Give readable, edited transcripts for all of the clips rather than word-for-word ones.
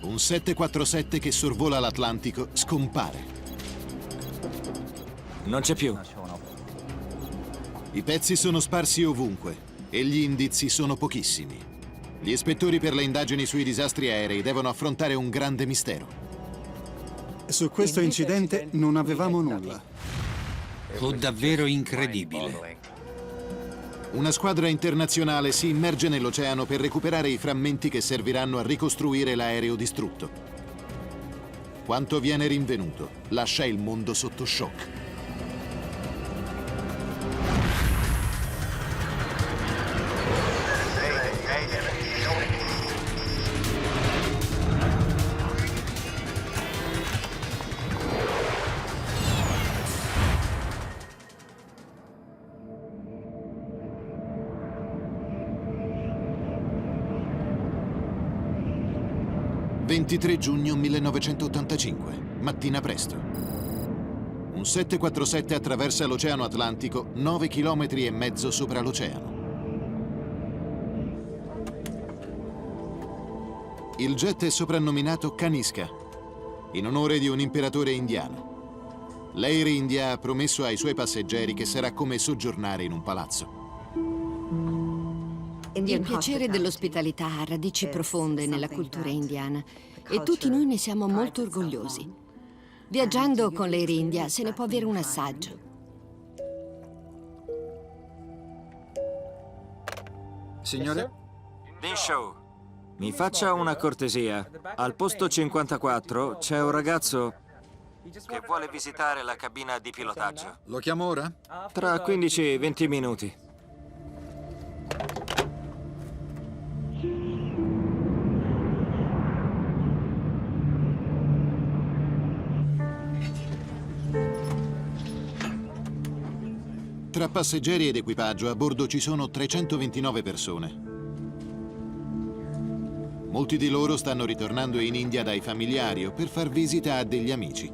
Un 747 che sorvola l'Atlantico scompare. Non c'è più. I pezzi sono sparsi ovunque e gli indizi sono pochissimi. Gli ispettori per le indagini sui disastri aerei devono affrontare un grande mistero. Su questo incidente non avevamo nulla. Fu davvero incredibile. Una squadra internazionale si immerge nell'oceano per recuperare i frammenti che serviranno a ricostruire l'aereo distrutto. Quanto viene rinvenuto lascia il mondo sotto shock. «23 giugno 1985, mattina presto. Un 747 attraversa l'Oceano Atlantico 9,5 chilometri sopra l'oceano. Il jet è soprannominato Kanishka, in onore di un imperatore indiano. L'Air India ha promesso ai suoi passeggeri che sarà come soggiornare in un palazzo. Il piacere dell'ospitalità ha radici profonde nella cultura indiana e tutti noi ne siamo molto orgogliosi. Viaggiando con l'Air India se ne può avere un assaggio. Signore? Show, mi faccia una cortesia. Al posto 54 c'è un ragazzo che vuole visitare la cabina di pilotaggio. Lo chiamo ora? Tra 15-20 minuti. Tra passeggeri ed equipaggio a bordo ci sono 329 persone. Molti di loro stanno ritornando in India dai familiari o per far visita a degli amici.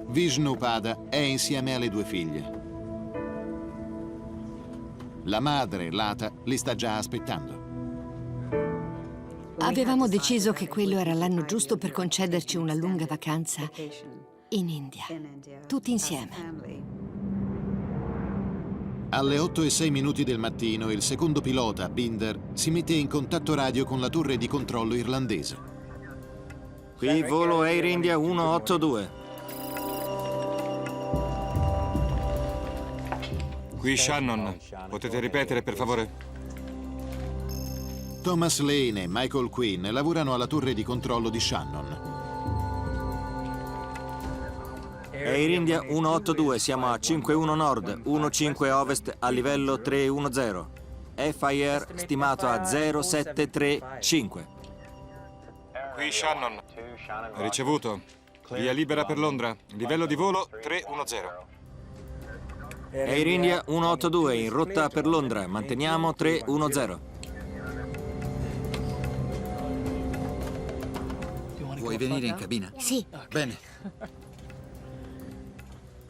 Vishnu Pada è insieme alle due figlie. La madre, Lata, li sta già aspettando. Avevamo deciso che quello era l'anno giusto per concederci una lunga vacanza in India, tutti insieme. Alle 8:06 del mattino il secondo pilota, Binder, si mette in contatto radio con la torre di controllo irlandese. Qui volo Air India 182. Qui Shannon. Potete ripetere, per favore? Thomas Lane e Michael Quinn lavorano alla torre di controllo di Shannon. Air India 182, siamo a 51 nord, 15 ovest a livello 310. FIR stimato a 0735. Qui Shannon. Ricevuto. Via libera per Londra. Livello di volo 310. Air India 182 in rotta per Londra, manteniamo 310. Vuoi venire in cabina? Sì. Bene.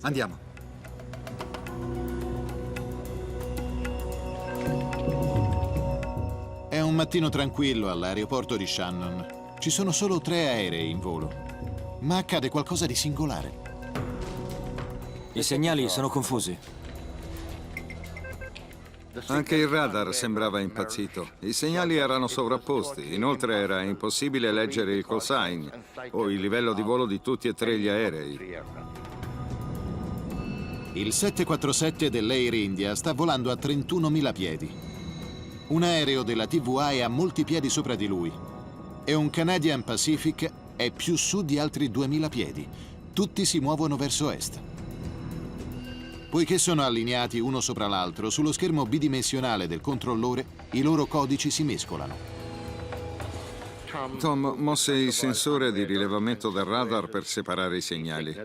Andiamo. È un mattino tranquillo all'aeroporto di Shannon. Ci sono solo 3 aerei in volo. Ma accade qualcosa di singolare. I segnali sono confusi. Anche il radar sembrava impazzito. I segnali erano sovrapposti. Inoltre era impossibile leggere il call sign o il livello di volo di tutti e 3 gli aerei. Il 747 dell'Air India sta volando a 31.000 piedi. Un aereo della TVA è a molti piedi sopra di lui. E un Canadian Pacific è più su di altri 2.000 piedi. Tutti si muovono verso est. Poiché sono allineati uno sopra l'altro, sullo schermo bidimensionale del controllore i loro codici si mescolano. Tom mosse il sensore di rilevamento del radar per separare i segnali.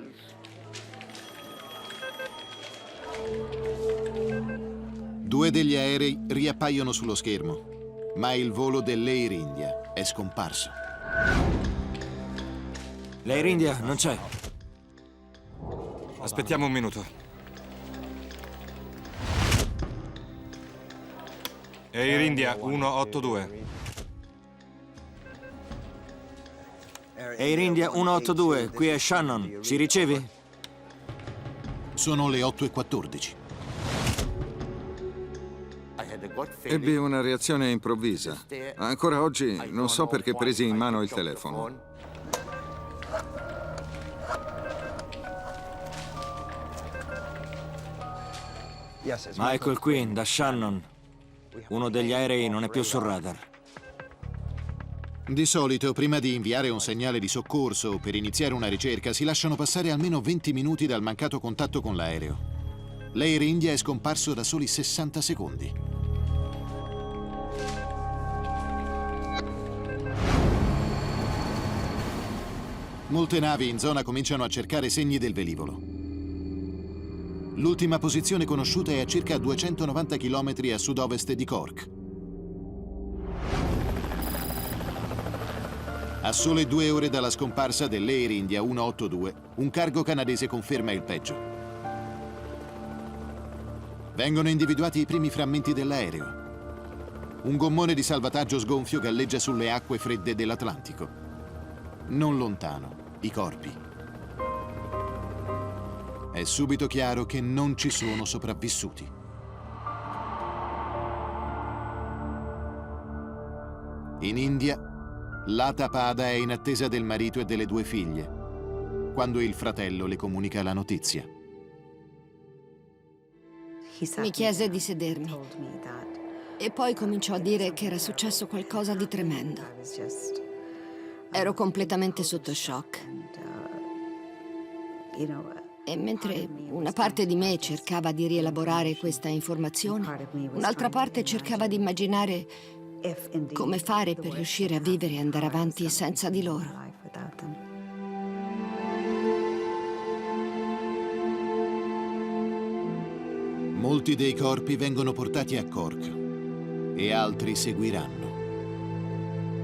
Due degli aerei riappaiono sullo schermo, ma il volo dell'Air India è scomparso. L'Air India non c'è. Aspettiamo un minuto. Air India 182. Air India 182, qui è Shannon. Ci ricevi? Sono le 8:14. Ebbi una reazione improvvisa. Ancora oggi non so perché presi in mano il telefono. Michael Quinn, da Shannon. Uno degli aerei non è più sul radar. Di solito, prima di inviare un segnale di soccorso o per iniziare una ricerca, si lasciano passare almeno 20 minuti dal mancato contatto con l'aereo. L'Air India è scomparso da soli 60 secondi. Molte navi in zona cominciano a cercare segni del velivolo. L'ultima posizione conosciuta è a circa 290 km a sud-ovest di Cork. A sole 2 ore dalla scomparsa dell'Air India 182, un cargo canadese conferma il peggio. Vengono individuati i primi frammenti dell'aereo. Un gommone di salvataggio sgonfio galleggia sulle acque fredde dell'Atlantico. Non lontano, i corpi. È subito chiaro che non ci sono sopravvissuti. In India, Lata Pada è in attesa del marito e delle 2 figlie, quando il fratello le comunica la notizia. Mi chiese di sedermi e poi cominciò a dire che era successo qualcosa di tremendo. Ero completamente sotto shock. E mentre una parte di me cercava di rielaborare questa informazione, un'altra parte cercava di immaginare come fare per riuscire a vivere e andare avanti senza di loro. Molti dei corpi vengono portati a Cork e altri seguiranno.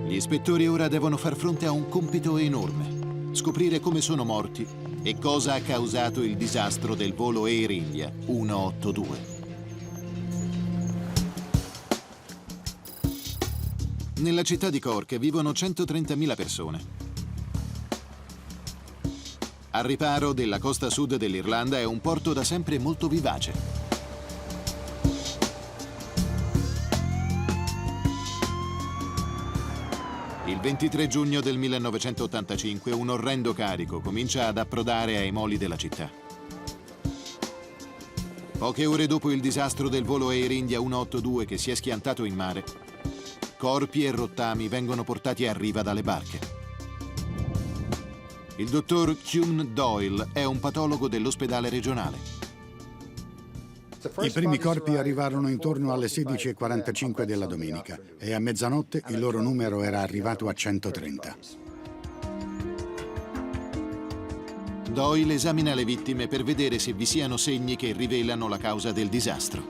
Gli ispettori ora devono far fronte a un compito enorme: scoprire come sono morti e cosa ha causato il disastro del volo Air India 182. Nella città di Cork vivono 130.000 persone. Al riparo della costa sud dell'Irlanda è un porto da sempre molto vivace. Il 23 giugno del 1985 un orrendo carico comincia ad approdare ai moli della città. Poche ore dopo il disastro del volo Air India 182 che si è schiantato in mare, corpi e rottami vengono portati a riva dalle barche. Il dottor Conan Doyle è un patologo dell'ospedale regionale. I primi corpi arrivarono intorno alle 16:45 della domenica e a mezzanotte il loro numero era arrivato a 130. Doyle esamina le vittime per vedere se vi siano segni che rivelano la causa del disastro.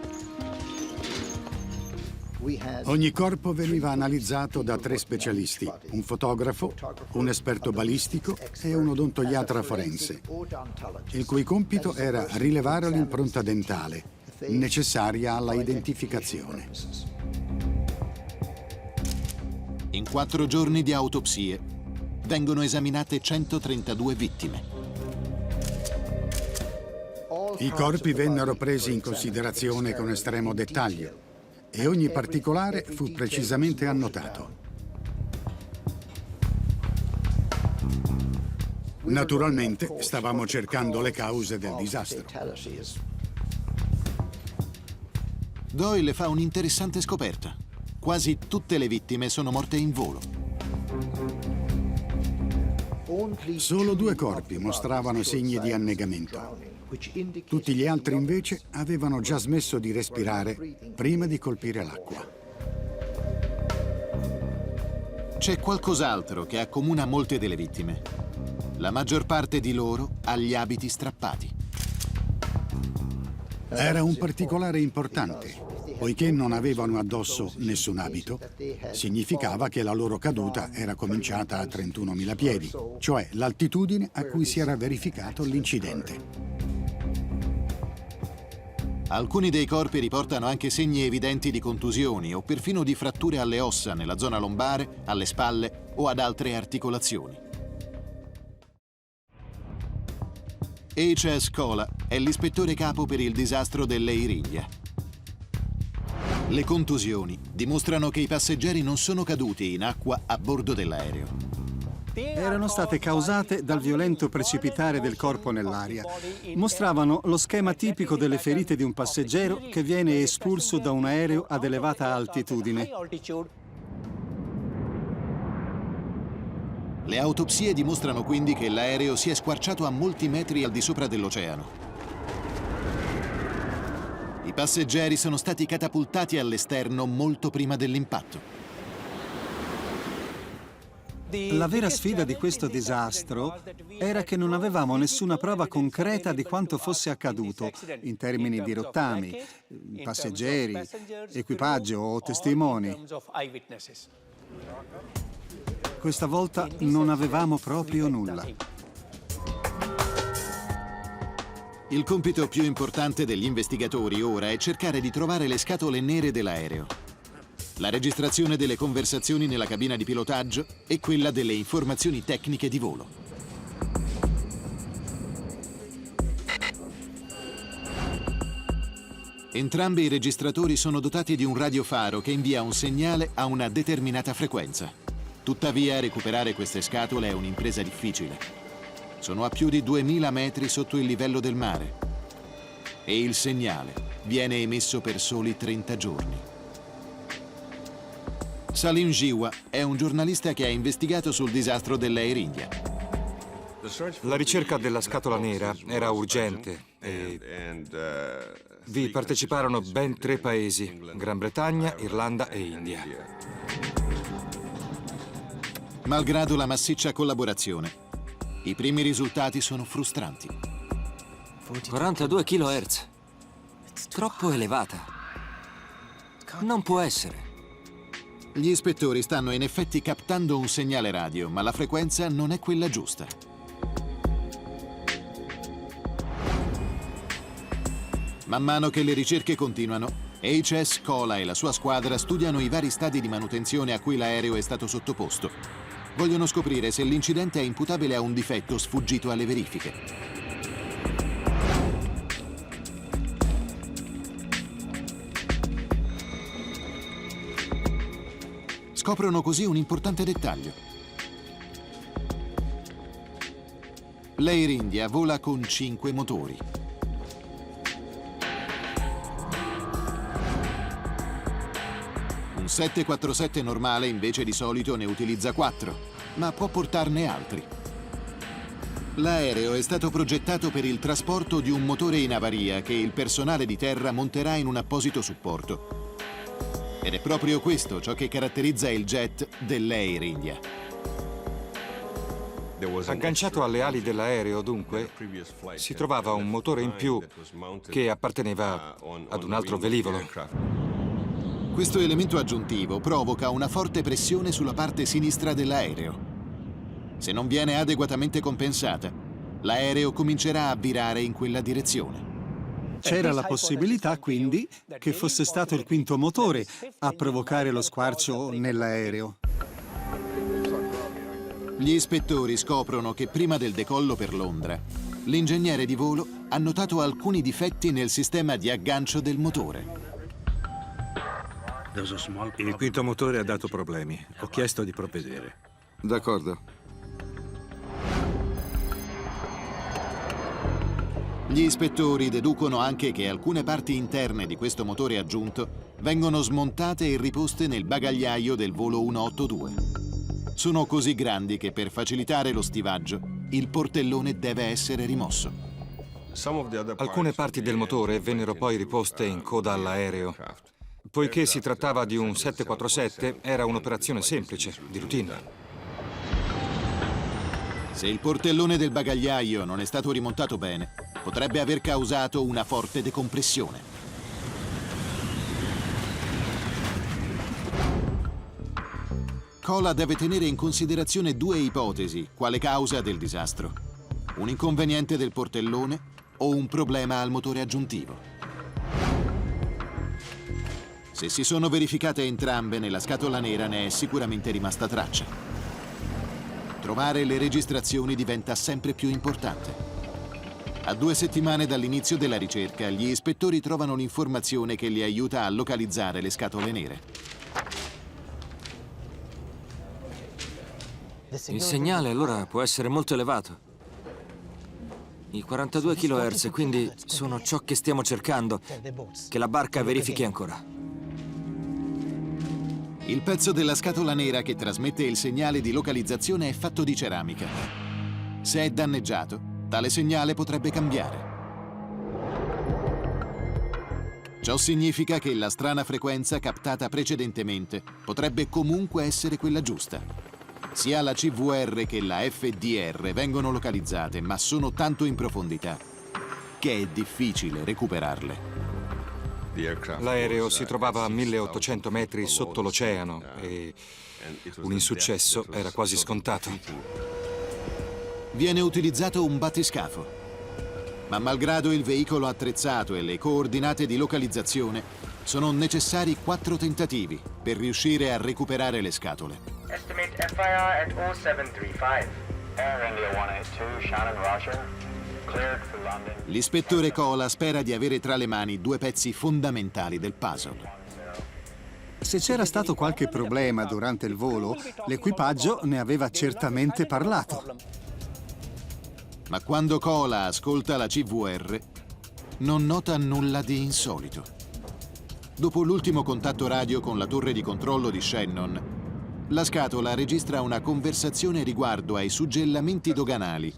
Ogni corpo veniva analizzato da 3 specialisti, un fotografo, un esperto balistico e un odontoiatra forense, il cui compito era rilevare l'impronta dentale, necessaria alla identificazione. In 4 giorni di autopsie vengono esaminate 132 vittime. I corpi vennero presi in considerazione con estremo dettaglio e ogni particolare fu precisamente annotato. Naturalmente stavamo cercando le cause del disastro. Doyle fa un'interessante scoperta. Quasi tutte le vittime sono morte in volo. Solo 2 corpi mostravano segni di annegamento. Tutti gli altri invece avevano già smesso di respirare prima di colpire l'acqua. C'è qualcos'altro che accomuna molte delle vittime. La maggior parte di loro ha gli abiti strappati. Era un particolare importante, poiché non avevano addosso nessun abito, significava che la loro caduta era cominciata a 31.000 piedi, cioè l'altitudine a cui si era verificato l'incidente. Alcuni dei corpi riportano anche segni evidenti di contusioni o perfino di fratture alle ossa nella zona lombare, alle spalle o ad altre articolazioni. H.S. Kola è l'ispettore capo per il disastro dell'Air India. Le contusioni dimostrano che i passeggeri non sono caduti in acqua a bordo dell'aereo. Erano state causate dal violento precipitare del corpo nell'aria. Mostravano lo schema tipico delle ferite di un passeggero che viene espulso da un aereo ad elevata altitudine. Le autopsie dimostrano quindi che l'aereo si è squarciato a molti metri al di sopra dell'oceano. I passeggeri sono stati catapultati all'esterno molto prima dell'impatto. La vera sfida di questo disastro era che non avevamo nessuna prova concreta di quanto fosse accaduto, in termini di rottami, passeggeri, equipaggio o testimoni. Questa volta non avevamo proprio nulla. Il compito più importante degli investigatori ora è cercare di trovare le scatole nere dell'aereo. La registrazione delle conversazioni nella cabina di pilotaggio e quella delle informazioni tecniche di volo. Entrambi i registratori sono dotati di un radiofaro che invia un segnale a una determinata frequenza. Tuttavia, recuperare queste scatole è un'impresa difficile. Sono a più di 2000 metri sotto il livello del mare e il segnale viene emesso per soli 30 giorni. Salim Jiwa è un giornalista che ha investigato sul disastro dell'Air India. La ricerca della scatola nera era urgente e vi parteciparono ben 3 paesi: Gran Bretagna, Irlanda e India. Malgrado la massiccia collaborazione, i primi risultati sono frustranti. 42 kHz. Troppo elevata. Non può essere. Gli ispettori stanno in effetti captando un segnale radio, ma la frequenza non è quella giusta. Man mano che le ricerche continuano, H.S. Kola e la sua squadra studiano i vari stadi di manutenzione a cui l'aereo è stato sottoposto. Vogliono scoprire se l'incidente è imputabile a un difetto sfuggito alle verifiche. Scoprono così un importante dettaglio. L'Air India vola con 5 motori. Un 747 normale invece di solito ne utilizza 4, ma può portarne altri. L'aereo è stato progettato per il trasporto di un motore in avaria che il personale di terra monterà in un apposito supporto. Ed è proprio questo ciò che caratterizza il jet dell'Air India. Agganciato alle ali dell'aereo, dunque, si trovava un motore in più che apparteneva ad un altro velivolo. Questo elemento aggiuntivo provoca una forte pressione sulla parte sinistra dell'aereo. Se non viene adeguatamente compensata, l'aereo comincerà a virare in quella direzione. C'era la possibilità, quindi, che fosse stato il quinto motore a provocare lo squarcio nell'aereo. Gli ispettori scoprono che prima del decollo per Londra, l'ingegnere di volo ha notato alcuni difetti nel sistema di aggancio del motore. Il quinto motore ha dato problemi. Ho chiesto di provvedere. D'accordo. Gli ispettori deducono anche che alcune parti interne di questo motore aggiunto vengono smontate e riposte nel bagagliaio del volo 182. Sono così grandi che per facilitare lo stivaggio il portellone deve essere rimosso. Alcune parti del motore vennero poi riposte in coda all'aereo. Poiché si trattava di un 747, era un'operazione semplice, di routine. Se il portellone del bagagliaio non è stato rimontato bene, potrebbe aver causato una forte decompressione. Kola deve tenere in considerazione 2 ipotesi quale causa del disastro: un inconveniente del portellone o un problema al motore aggiuntivo. Se si sono verificate entrambe, nella scatola nera ne è sicuramente rimasta traccia. Trovare le registrazioni diventa sempre più importante. A 2 settimane dall'inizio della ricerca, gli ispettori trovano l'informazione che li aiuta a localizzare le scatole nere. Il segnale allora può essere molto elevato. I 42 kHz, quindi sono ciò che stiamo cercando, che la barca verifichi ancora. Il pezzo della scatola nera che trasmette il segnale di localizzazione è fatto di ceramica. Se è danneggiato, tale segnale potrebbe cambiare. Ciò significa che la strana frequenza captata precedentemente potrebbe comunque essere quella giusta. Sia la CVR che la FDR vengono localizzate, ma sono tanto in profondità che è difficile recuperarle. L'aereo si trovava a 1800 metri sotto l'oceano e un insuccesso era quasi scontato. Viene utilizzato un battiscafo, ma malgrado il veicolo attrezzato e le coordinate di localizzazione, sono necessari 4 tentativi per riuscire a recuperare le scatole. Estimate FIR at 0735. Air India 182, Shannon, Roger. Cleared for London. L'ispettore Cola spera di avere tra le mani 2 pezzi fondamentali del puzzle. Se c'era stato qualche problema durante il volo, l'equipaggio ne aveva certamente parlato. Ma quando Cola ascolta la CVR, non nota nulla di insolito. Dopo l'ultimo contatto radio con la torre di controllo di Shannon, la scatola registra una conversazione riguardo ai suggellamenti doganali,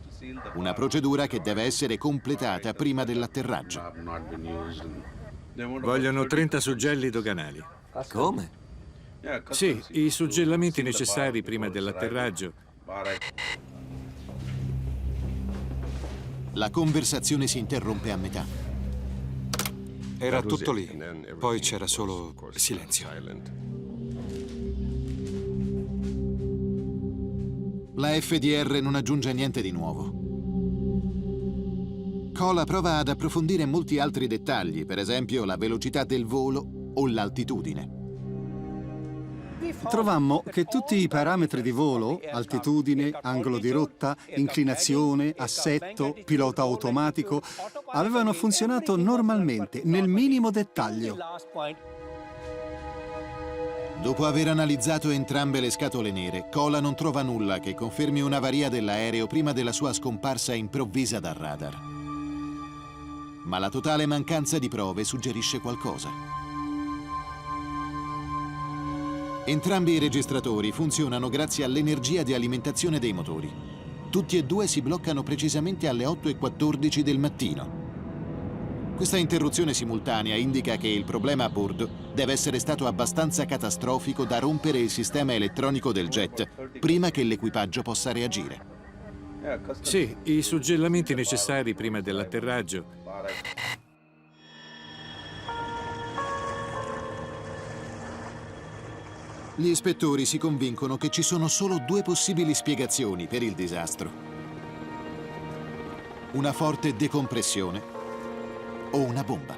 una procedura che deve essere completata prima dell'atterraggio. Vogliono 30 suggelli doganali. Come? Sì, i suggellamenti necessari prima dell'atterraggio. La conversazione si interrompe a metà. Era tutto lì, poi c'era solo silenzio. La FDR non aggiunge niente di nuovo. Cola prova ad approfondire molti altri dettagli, per esempio la velocità del volo o l'altitudine. Trovammo che tutti i parametri di volo, altitudine, angolo di rotta, inclinazione, assetto, pilota automatico, avevano funzionato normalmente, nel minimo dettaglio. Dopo aver analizzato entrambe le scatole nere, Cola non trova nulla che confermi un'avaria dell'aereo prima della sua scomparsa improvvisa dal radar. Ma la totale mancanza di prove suggerisce qualcosa. Entrambi i registratori funzionano grazie all'energia di alimentazione dei motori. Tutti e 2 si bloccano precisamente alle 8:14 del mattino. Questa interruzione simultanea indica che il problema a bordo deve essere stato abbastanza catastrofico da rompere il sistema elettronico del jet prima che l'equipaggio possa reagire. Sì, i suggellamenti necessari prima dell'atterraggio. Gli ispettori si convincono che ci sono solo 2 possibili spiegazioni per il disastro. Una forte decompressione o una bomba.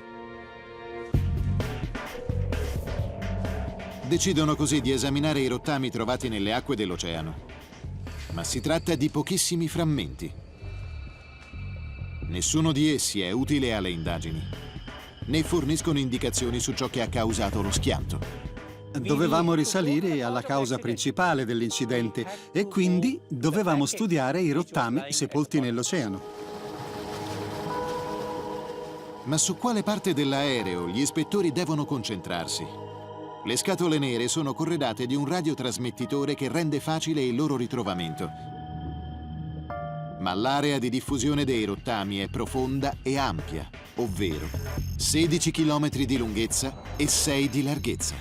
Decidono così di esaminare i rottami trovati nelle acque dell'oceano. Ma si tratta di pochissimi frammenti. Nessuno di essi è utile alle indagini, né forniscono indicazioni su ciò che ha causato lo schianto. Dovevamo risalire alla causa principale dell'incidente e quindi dovevamo studiare i rottami sepolti nell'oceano. Ma su quale parte dell'aereo gli ispettori devono concentrarsi? Le scatole nere sono corredate di un radiotrasmettitore che rende facile il loro ritrovamento. Ma l'area di diffusione dei rottami è profonda e ampia, ovvero 16 km di lunghezza e 6 di larghezza.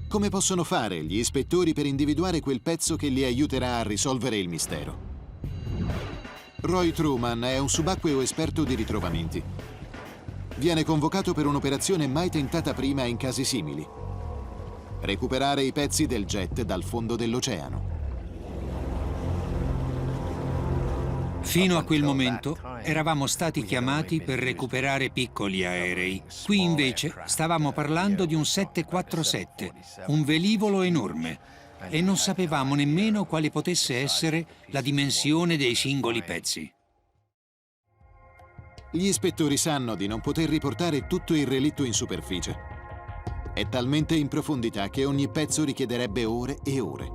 Come possono fare gli ispettori per individuare quel pezzo che li aiuterà a risolvere il mistero? Roy Truman è un subacqueo esperto di ritrovamenti. Viene convocato per un'operazione mai tentata prima in casi simili: recuperare i pezzi del jet dal fondo dell'oceano. Fino a quel momento eravamo stati chiamati per recuperare piccoli aerei. Qui invece stavamo parlando di un 747, un velivolo enorme, e non sapevamo nemmeno quale potesse essere la dimensione dei singoli pezzi. Gli ispettori sanno di non poter riportare tutto il relitto in superficie. È talmente in profondità che ogni pezzo richiederebbe ore e ore.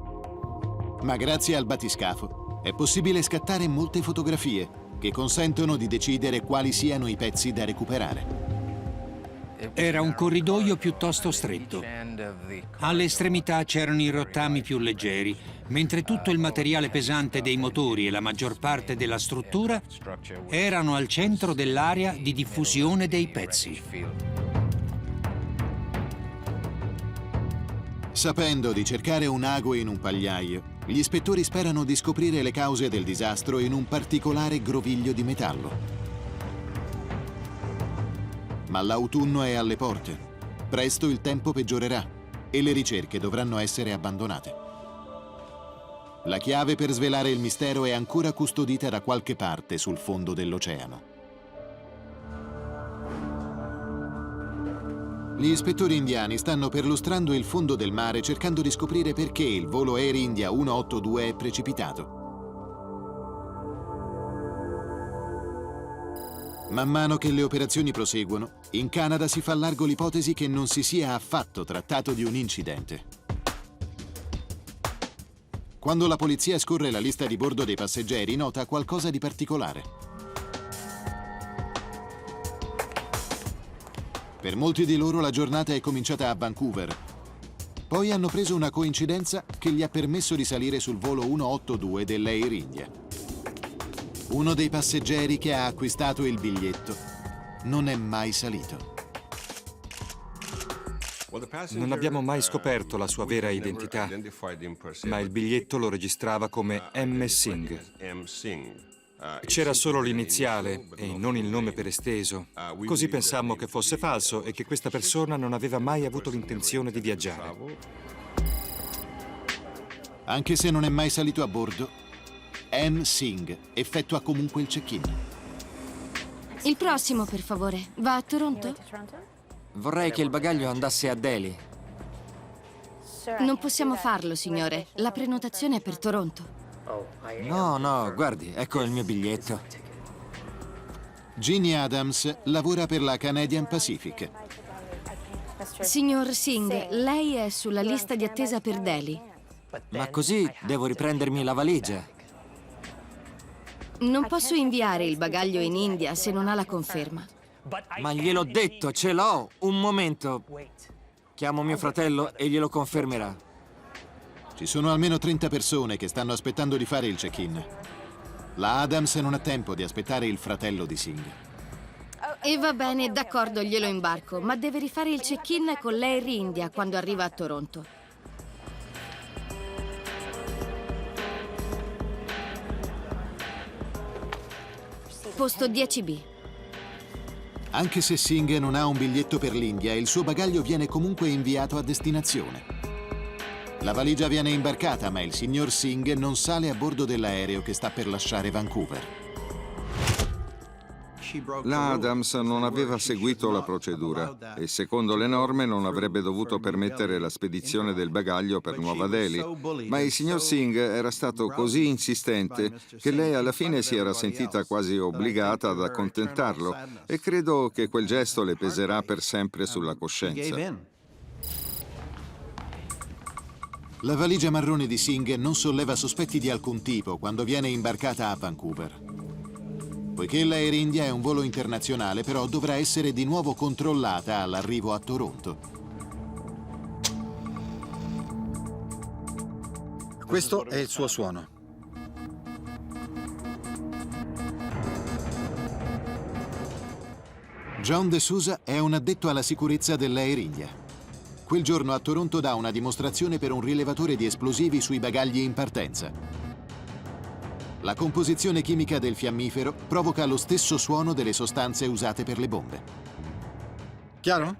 Ma grazie al battiscafo è possibile scattare molte fotografie che consentono di decidere quali siano i pezzi da recuperare. Era un corridoio piuttosto stretto. Alle estremità c'erano i rottami più leggeri, mentre tutto il materiale pesante dei motori e la maggior parte della struttura erano al centro dell'area di diffusione dei pezzi. Sapendo di cercare un ago in un pagliaio, gli ispettori sperano di scoprire le cause del disastro in un particolare groviglio di metallo. Ma l'autunno è alle porte. Presto il tempo peggiorerà e le ricerche dovranno essere abbandonate. La chiave per svelare il mistero è ancora custodita da qualche parte sul fondo dell'oceano. Gli ispettori indiani stanno perlustrando il fondo del mare cercando di scoprire perché il volo Air India 182 è precipitato. Man mano che le operazioni proseguono, in Canada si fa largo l'ipotesi che non si sia affatto trattato di un incidente. Quando la polizia scorre la lista di bordo dei passeggeri, nota qualcosa di particolare. Per molti di loro la giornata è cominciata a Vancouver. Poi hanno preso una coincidenza che gli ha permesso di salire sul volo 182 dell'Air India. Uno dei passeggeri che ha acquistato il biglietto non è mai salito. Non abbiamo mai scoperto la sua vera identità, ma il biglietto lo registrava come M. Singh. C'era solo l'iniziale e non il nome per esteso. Così pensammo che fosse falso e che questa persona non aveva mai avuto l'intenzione di viaggiare. Anche se non è mai salito a bordo, M. Singh effettua comunque il check-in. Il prossimo, per favore. Va a Toronto? Vorrei che il bagaglio andasse a Delhi. Non possiamo farlo, signore. La prenotazione è per Toronto. No, guardi, ecco il mio biglietto. Ginny Adams lavora per la Canadian Pacific. Signor Singh, lei è sulla lista di attesa per Delhi. Ma così devo riprendermi la valigia. Non posso inviare il bagaglio in India se non ha la conferma. Ma gliel'ho detto, ce l'ho! Un momento. Chiamo mio fratello e glielo confermerà. Ci sono almeno 30 persone che stanno aspettando di fare il check-in. La Adams non ha tempo di aspettare il fratello di Singh. E va bene, d'accordo, glielo imbarco, ma deve rifare il check-in con l'Air India quando arriva a Toronto. Posto 10B. Anche se Singh non ha un biglietto per l'India, il suo bagaglio viene comunque inviato a destinazione. La valigia viene imbarcata, ma il signor Singh non sale a bordo dell'aereo che sta per lasciare Vancouver. La Adams non aveva seguito la procedura e secondo le norme non avrebbe dovuto permettere la spedizione del bagaglio per Nuova Delhi, ma il signor Singh era stato così insistente che lei alla fine si era sentita quasi obbligata ad accontentarlo e credo che quel gesto le peserà per sempre sulla coscienza. La valigia marrone di Singh non solleva sospetti di alcun tipo quando viene imbarcata a Vancouver. Poiché l'Air India è un volo internazionale, però dovrà essere di nuovo controllata all'arrivo a Toronto. Questo è il suo suono. John De Souza è un addetto alla sicurezza dell'Air India. Quel giorno a Toronto dà una dimostrazione per un rilevatore di esplosivi sui bagagli in partenza. La composizione chimica del fiammifero provoca lo stesso suono delle sostanze usate per le bombe. Chiaro?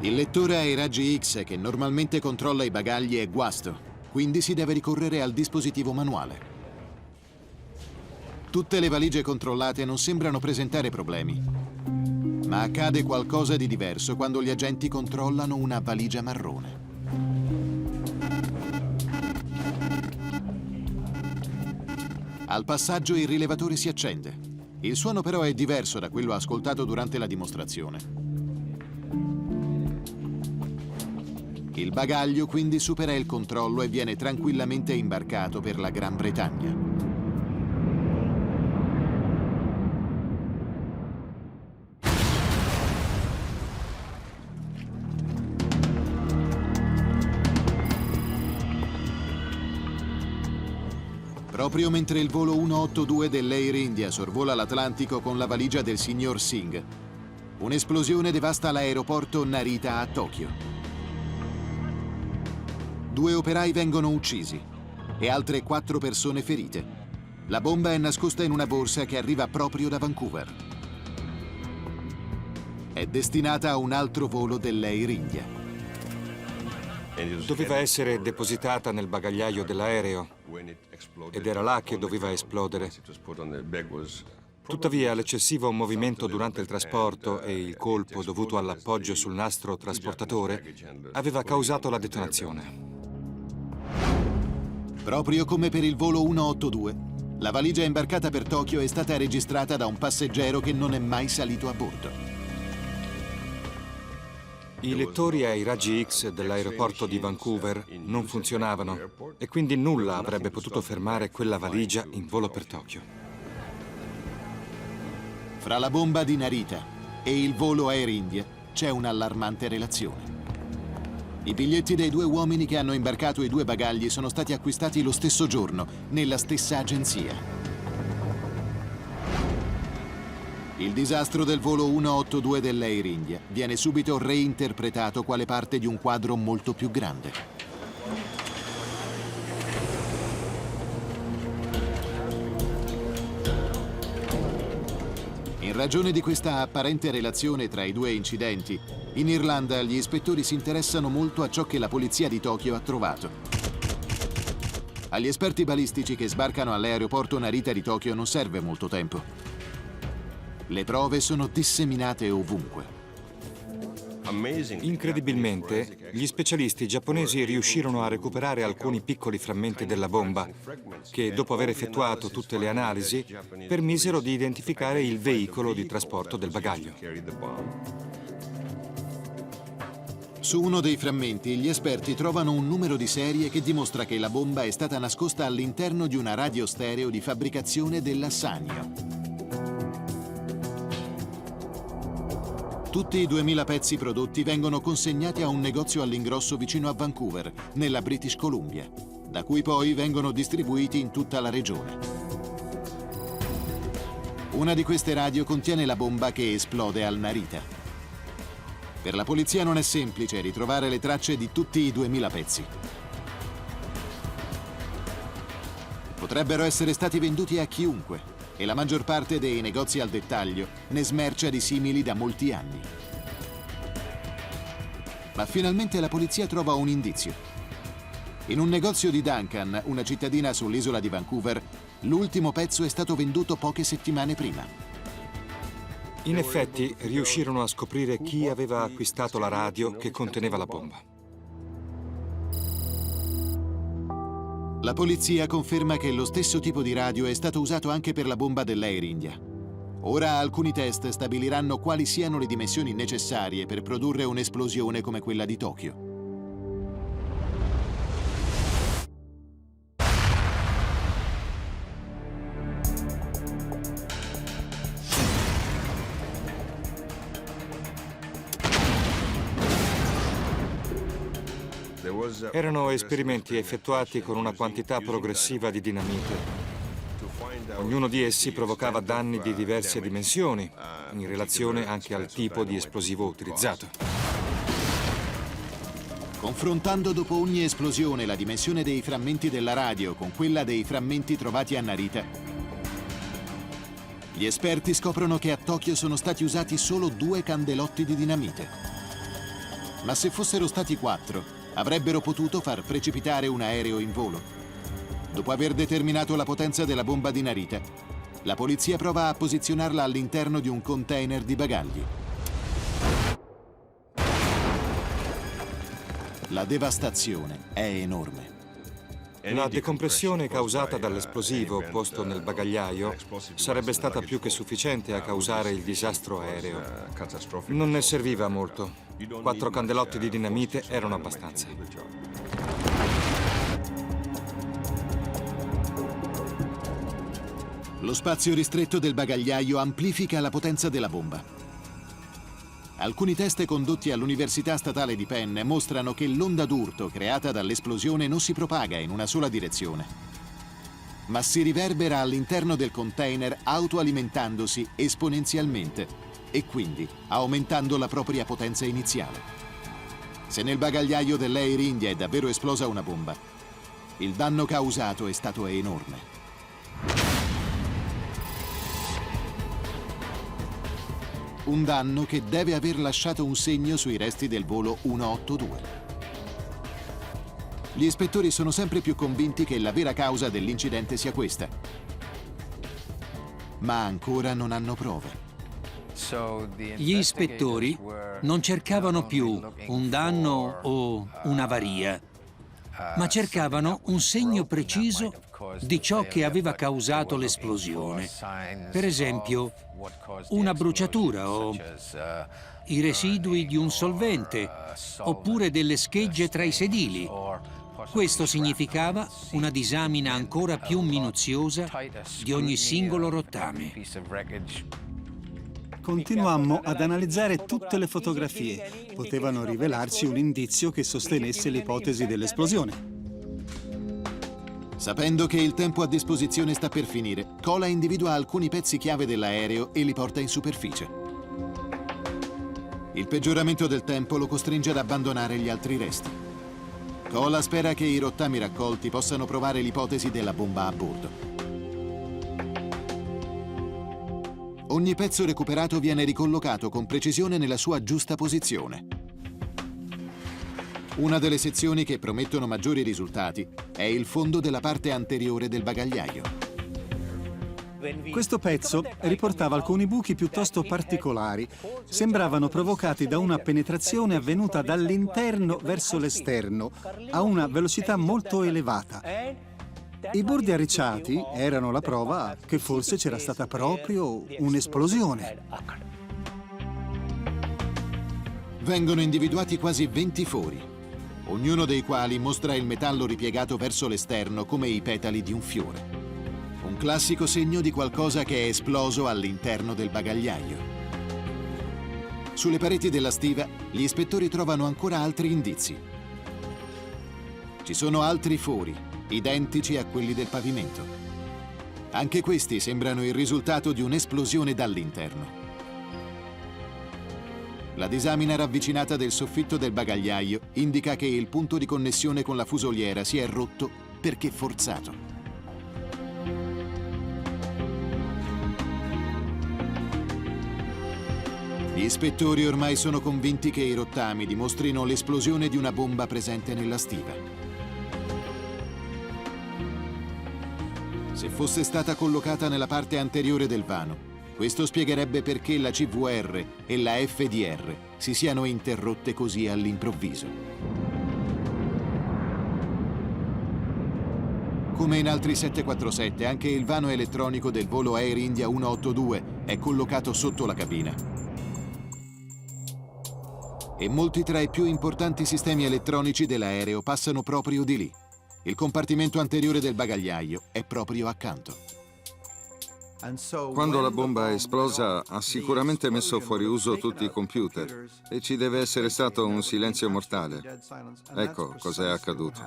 Il lettore ai raggi X che normalmente controlla i bagagli è guasto. quindi si deve ricorrere al dispositivo manuale. Tutte le valigie controllate non sembrano presentare problemi, ma accade qualcosa di diverso quando gli agenti controllano una valigia marrone. Al passaggio il rilevatore si accende. Il suono però è diverso da quello ascoltato durante la dimostrazione. Il bagaglio quindi supera il controllo e viene tranquillamente imbarcato per la Gran Bretagna. Proprio mentre il volo 182 dell'Air India sorvola l'Atlantico con la valigia del signor Singh, un'esplosione devasta l'aeroporto Narita a Tokyo. 2 operai vengono uccisi e altre 4 persone ferite. La bomba è nascosta in una borsa che arriva proprio da Vancouver. È destinata a un altro volo dell'Air India. Doveva essere depositata nel bagagliaio dell'aereo ed era là che doveva esplodere. Tuttavia, l'eccessivo movimento durante il trasporto e il colpo dovuto all'appoggio sul nastro trasportatore aveva causato la detonazione. Proprio come per il volo 182, la valigia imbarcata per Tokyo è stata registrata da un passeggero che non è mai salito a bordo. I lettori ai raggi X dell'aeroporto di Vancouver non funzionavano e quindi nulla avrebbe potuto fermare quella valigia in volo per Tokyo. Fra la bomba di Narita e il volo Air India c'è un'allarmante relazione. I biglietti dei 2 uomini che hanno imbarcato i 2 bagagli sono stati acquistati lo stesso giorno, nella stessa agenzia. Il disastro del volo 182 dell'Air India viene subito reinterpretato quale parte di un quadro molto più grande. In ragione di questa apparente relazione tra i 2 incidenti, in Irlanda gli ispettori si interessano molto a ciò che la polizia di Tokyo ha trovato. Agli esperti balistici che sbarcano all'aeroporto Narita di Tokyo non serve molto tempo. Le prove sono disseminate ovunque. Incredibilmente, gli specialisti giapponesi riuscirono a recuperare alcuni piccoli frammenti della bomba che, dopo aver effettuato tutte le analisi, permisero di identificare il veicolo di trasporto del bagaglio. Su uno dei frammenti, gli esperti trovano un numero di serie che dimostra che la bomba è stata nascosta all'interno di una radio stereo di fabbricazione della Sanyo. Tutti i 2000 pezzi prodotti vengono consegnati a un negozio all'ingrosso vicino a Vancouver, nella British Columbia, da cui poi vengono distribuiti in tutta la regione. Una di queste radio contiene la bomba che esplode al Narita. Per la polizia non è semplice ritrovare le tracce di tutti i 2000 pezzi. Potrebbero essere stati venduti a chiunque, e la maggior parte dei negozi al dettaglio ne smercia di simili da molti anni. Ma finalmente la polizia trova un indizio. In un negozio di Duncan, una cittadina sull'isola di Vancouver, l'ultimo pezzo è stato venduto poche settimane prima. In effetti, riuscirono a scoprire chi aveva acquistato la radio che conteneva la bomba. La polizia conferma che lo stesso tipo di radio è stato usato anche per la bomba dell'Air India. Ora alcuni test stabiliranno quali siano le dimensioni necessarie per produrre un'esplosione come quella di Tokyo. Erano esperimenti effettuati con una quantità progressiva di dinamite. Ognuno di essi provocava danni di diverse dimensioni, in relazione anche al tipo di esplosivo utilizzato. Confrontando dopo ogni esplosione la dimensione dei frammenti della radio con quella dei frammenti trovati a Narita, gli esperti scoprono che a Tokyo sono stati usati solo 2 candelotti di dinamite. Ma se fossero stati 4, avrebbero potuto far precipitare un aereo in volo. Dopo aver determinato la potenza della bomba di Narita, la polizia prova a posizionarla all'interno di un container di bagagli. La devastazione è enorme. La decompressione causata dall'esplosivo posto nel bagagliaio sarebbe stata più che sufficiente a causare il disastro aereo. Non ne serviva molto. 4 candelotti di dinamite erano abbastanza. Lo spazio ristretto del bagagliaio amplifica la potenza della bomba. Alcuni test condotti all'Università Statale di Penn mostrano che l'onda d'urto creata dall'esplosione non si propaga in una sola direzione, ma si riverbera all'interno del container autoalimentandosi esponenzialmente e quindi aumentando la propria potenza iniziale. Se nel bagagliaio dell'Air India è davvero esplosa una bomba, il danno causato è stato enorme. Un danno che deve aver lasciato un segno sui resti del volo 182. Gli ispettori sono sempre più convinti che la vera causa dell'incidente sia questa, ma ancora non hanno prove. Gli ispettori non cercavano più un danno o un'avaria, ma cercavano un segno preciso di ciò che aveva causato l'esplosione. Per esempio, una bruciatura o i residui di un solvente, oppure delle schegge tra i sedili. Questo significava una disamina ancora più minuziosa di ogni singolo rottame. Continuammo ad analizzare tutte le fotografie. Potevano rivelarci un indizio che sostenesse l'ipotesi dell'esplosione. Sapendo che il tempo a disposizione sta per finire, Cola individua alcuni pezzi chiave dell'aereo e li porta in superficie. Il peggioramento del tempo lo costringe ad abbandonare gli altri resti. Cola spera che i rottami raccolti possano provare l'ipotesi della bomba a bordo. Ogni pezzo recuperato viene ricollocato con precisione nella sua giusta posizione. Una delle sezioni che promettono maggiori risultati è il fondo della parte anteriore del bagagliaio. Questo pezzo riportava alcuni buchi piuttosto particolari. Sembravano provocati da una penetrazione avvenuta dall'interno verso l'esterno, a una velocità molto elevata. I bordi arricciati erano la prova che forse c'era stata proprio un'esplosione. Vengono individuati quasi 20 fori, ognuno dei quali mostra il metallo ripiegato verso l'esterno come i petali di un fiore. Un classico segno di qualcosa che è esploso all'interno del bagagliaio. Sulle pareti della stiva, gli ispettori trovano ancora altri indizi. Ci sono altri fori, identici a quelli del pavimento. Anche questi sembrano il risultato di un'esplosione dall'interno. La disamina ravvicinata del soffitto del bagagliaio indica che il punto di connessione con la fusoliera si è rotto perché forzato. Gli ispettori ormai sono convinti che i rottami dimostrino l'esplosione di una bomba presente nella stiva. Se fosse stata collocata nella parte anteriore del vano, questo spiegherebbe perché la CVR e la FDR si siano interrotte così all'improvviso. Come in altri 747, anche il vano elettronico del volo Air India 182 è collocato sotto la cabina. E molti tra i più importanti sistemi elettronici dell'aereo passano proprio di lì. Il compartimento anteriore del bagagliaio è proprio accanto. Quando la bomba è esplosa, ha sicuramente messo fuori uso tutti i computer e ci deve essere stato un silenzio mortale. Ecco cos'è accaduto.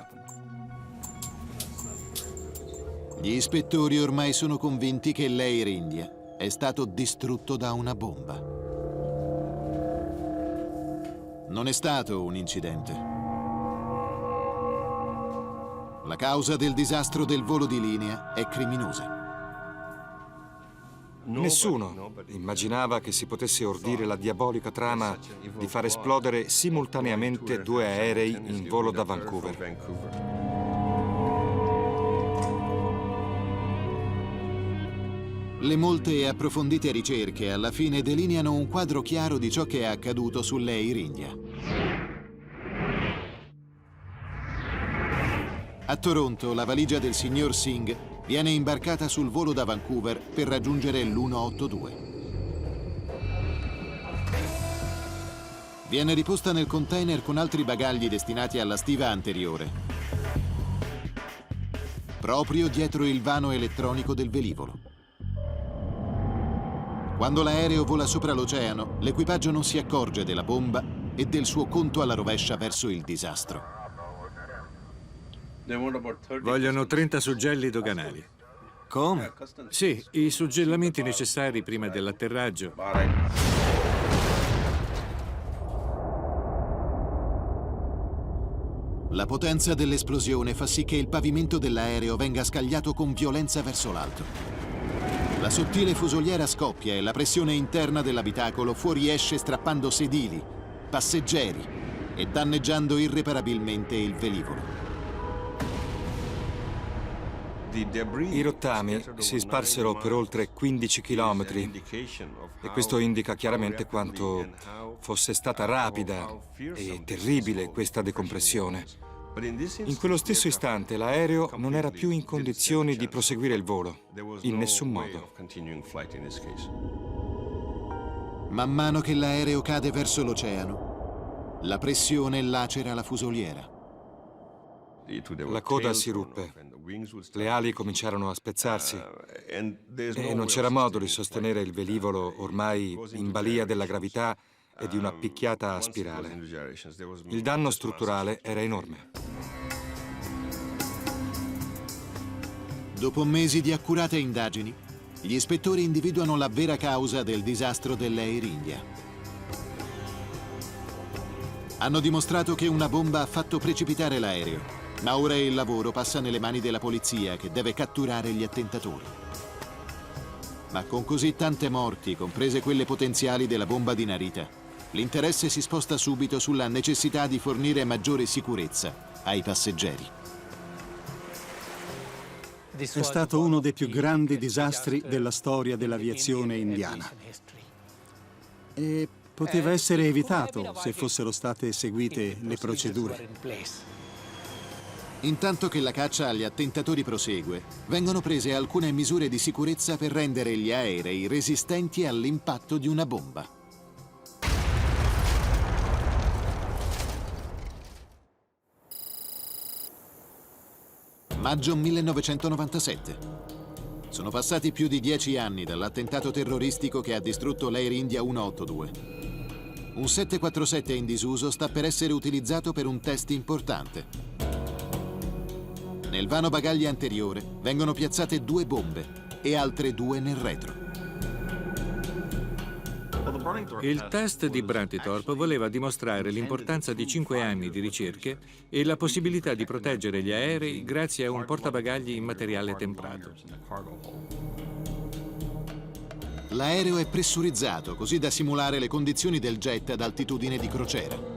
Gli ispettori ormai sono convinti che l'Air India è stato distrutto da una bomba. Non è stato un incidente. La causa del disastro del volo di linea è criminosa. Nessuno immaginava che si potesse ordire la diabolica trama di far esplodere simultaneamente 2 aerei in volo da Vancouver. Le molte e approfondite ricerche alla fine delineano un quadro chiaro di ciò che è accaduto sull'Air India. A Toronto, la valigia del signor Singh viene imbarcata sul volo da Vancouver per raggiungere l'182. Viene riposta nel container con altri bagagli destinati alla stiva anteriore, proprio dietro il vano elettronico del velivolo. Quando l'aereo vola sopra l'oceano, l'equipaggio non si accorge della bomba e del suo conto alla rovescia verso il disastro. Vogliono 30 suggelli doganali. Come? Sì, i suggellamenti necessari prima dell'atterraggio. La potenza dell'esplosione fa sì che il pavimento dell'aereo venga scagliato con violenza verso l'alto. La sottile fusoliera scoppia e la pressione interna dell'abitacolo fuoriesce strappando sedili, passeggeri e danneggiando irreparabilmente il velivolo. I rottami si sparsero per oltre 15 chilometri e questo indica chiaramente quanto fosse stata rapida e terribile questa decompressione. In quello stesso istante l'aereo non era più in condizioni di proseguire il volo, in nessun modo. Man mano che l'aereo cade verso l'oceano, la pressione lacera la fusoliera. La coda si ruppe, le ali cominciarono a spezzarsi e non c'era modo di sostenere il velivolo ormai in balia della gravità e di una picchiata a spirale. Il danno strutturale era enorme. Dopo mesi di accurate indagini, gli ispettori individuano la vera causa del disastro dell'Air India. Hanno dimostrato che una bomba ha fatto precipitare l'aereo, ma ora il lavoro passa nelle mani della polizia che deve catturare gli attentatori. Ma con così tante morti, comprese quelle potenziali della bomba di Narita, l'interesse si sposta subito sulla necessità di fornire maggiore sicurezza ai passeggeri. È stato uno dei più grandi disastri della storia dell'aviazione indiana. E poteva essere evitato se fossero state seguite le procedure. Intanto che la caccia agli attentatori prosegue, vengono prese alcune misure di sicurezza per rendere gli aerei resistenti all'impatto di una bomba. Maggio 1997. Sono passati più di 10 anni dall'attentato terroristico che ha distrutto l'Air India 182. Un 747 in disuso sta per essere utilizzato per un test importante. Nel vano bagagli anteriore vengono piazzate 2 bombe e altre 2 nel retro. Il test di Brantitorp voleva dimostrare l'importanza di 5 anni di ricerche e la possibilità di proteggere gli aerei grazie a un portabagagli in materiale temprato. L'aereo è pressurizzato così da simulare le condizioni del jet ad altitudine di crociera.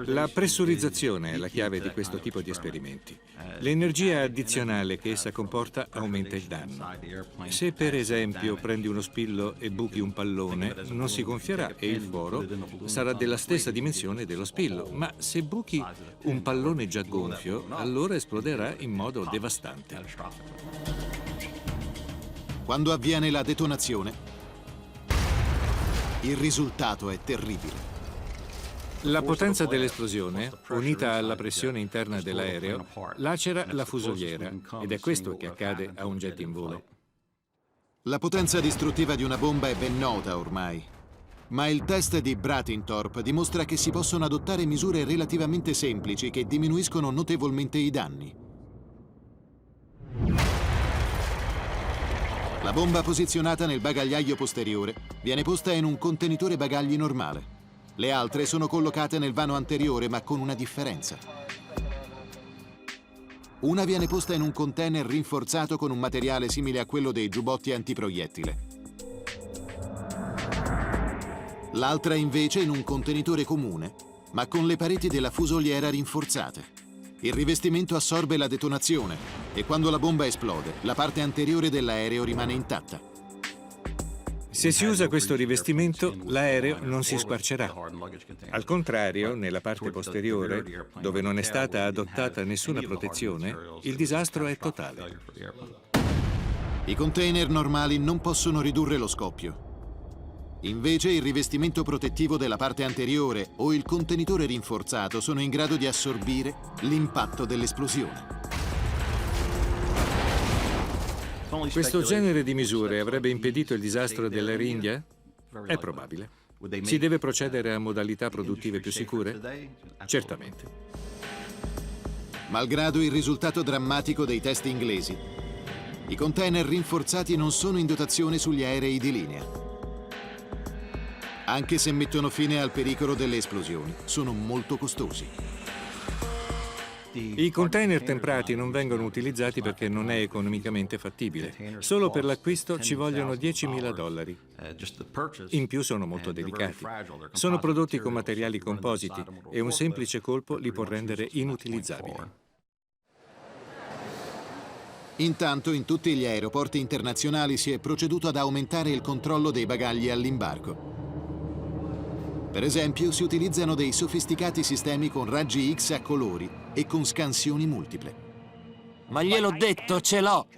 La pressurizzazione è la chiave di questo tipo di esperimenti. L'energia addizionale che essa comporta aumenta il danno. Se per esempio prendi uno spillo e buchi un pallone, non si gonfierà e il foro sarà della stessa dimensione dello spillo, ma se buchi un pallone già gonfio, allora esploderà in modo devastante. Quando avviene la detonazione, il risultato è terribile. La potenza dell'esplosione, unita alla pressione interna dell'aereo, lacera la fusoliera ed è questo che accade a un jet in volo. La potenza distruttiva di una bomba è ben nota ormai, ma il test di Brantitorp dimostra che si possono adottare misure relativamente semplici che diminuiscono notevolmente i danni. La bomba posizionata nel bagagliaio posteriore viene posta in un contenitore bagagli normale. Le altre sono collocate nel vano anteriore, ma con una differenza. Una viene posta in un container rinforzato con un materiale simile a quello dei giubbotti antiproiettile. L'altra invece in un contenitore comune, ma con le pareti della fusoliera rinforzate. Il rivestimento assorbe la detonazione e quando la bomba esplode, la parte anteriore dell'aereo rimane intatta. Se si usa questo rivestimento, l'aereo non si squarcerà. Al contrario, nella parte posteriore, dove non è stata adottata nessuna protezione, il disastro è totale. I container normali non possono ridurre lo scoppio. Invece il rivestimento protettivo della parte anteriore o il contenitore rinforzato sono in grado di assorbire l'impatto dell'esplosione. Questo genere di misure avrebbe impedito il disastro dell'Air India? È probabile. Si deve procedere a modalità produttive più sicure? Certamente. Malgrado il risultato drammatico dei test inglesi, i container rinforzati non sono in dotazione sugli aerei di linea. Anche se mettono fine al pericolo delle esplosioni, sono molto costosi. I container temprati non vengono utilizzati perché non è economicamente fattibile. Solo per l'acquisto ci vogliono $10.000. In più sono molto delicati. Sono prodotti con materiali compositi e un semplice colpo li può rendere inutilizzabili. Intanto, in tutti gli aeroporti internazionali si è proceduto ad aumentare il controllo dei bagagli all'imbarco. Per esempio, si utilizzano dei sofisticati sistemi con raggi X a colori e con scansioni multiple. Ma gliel'ho detto, ce l'ho!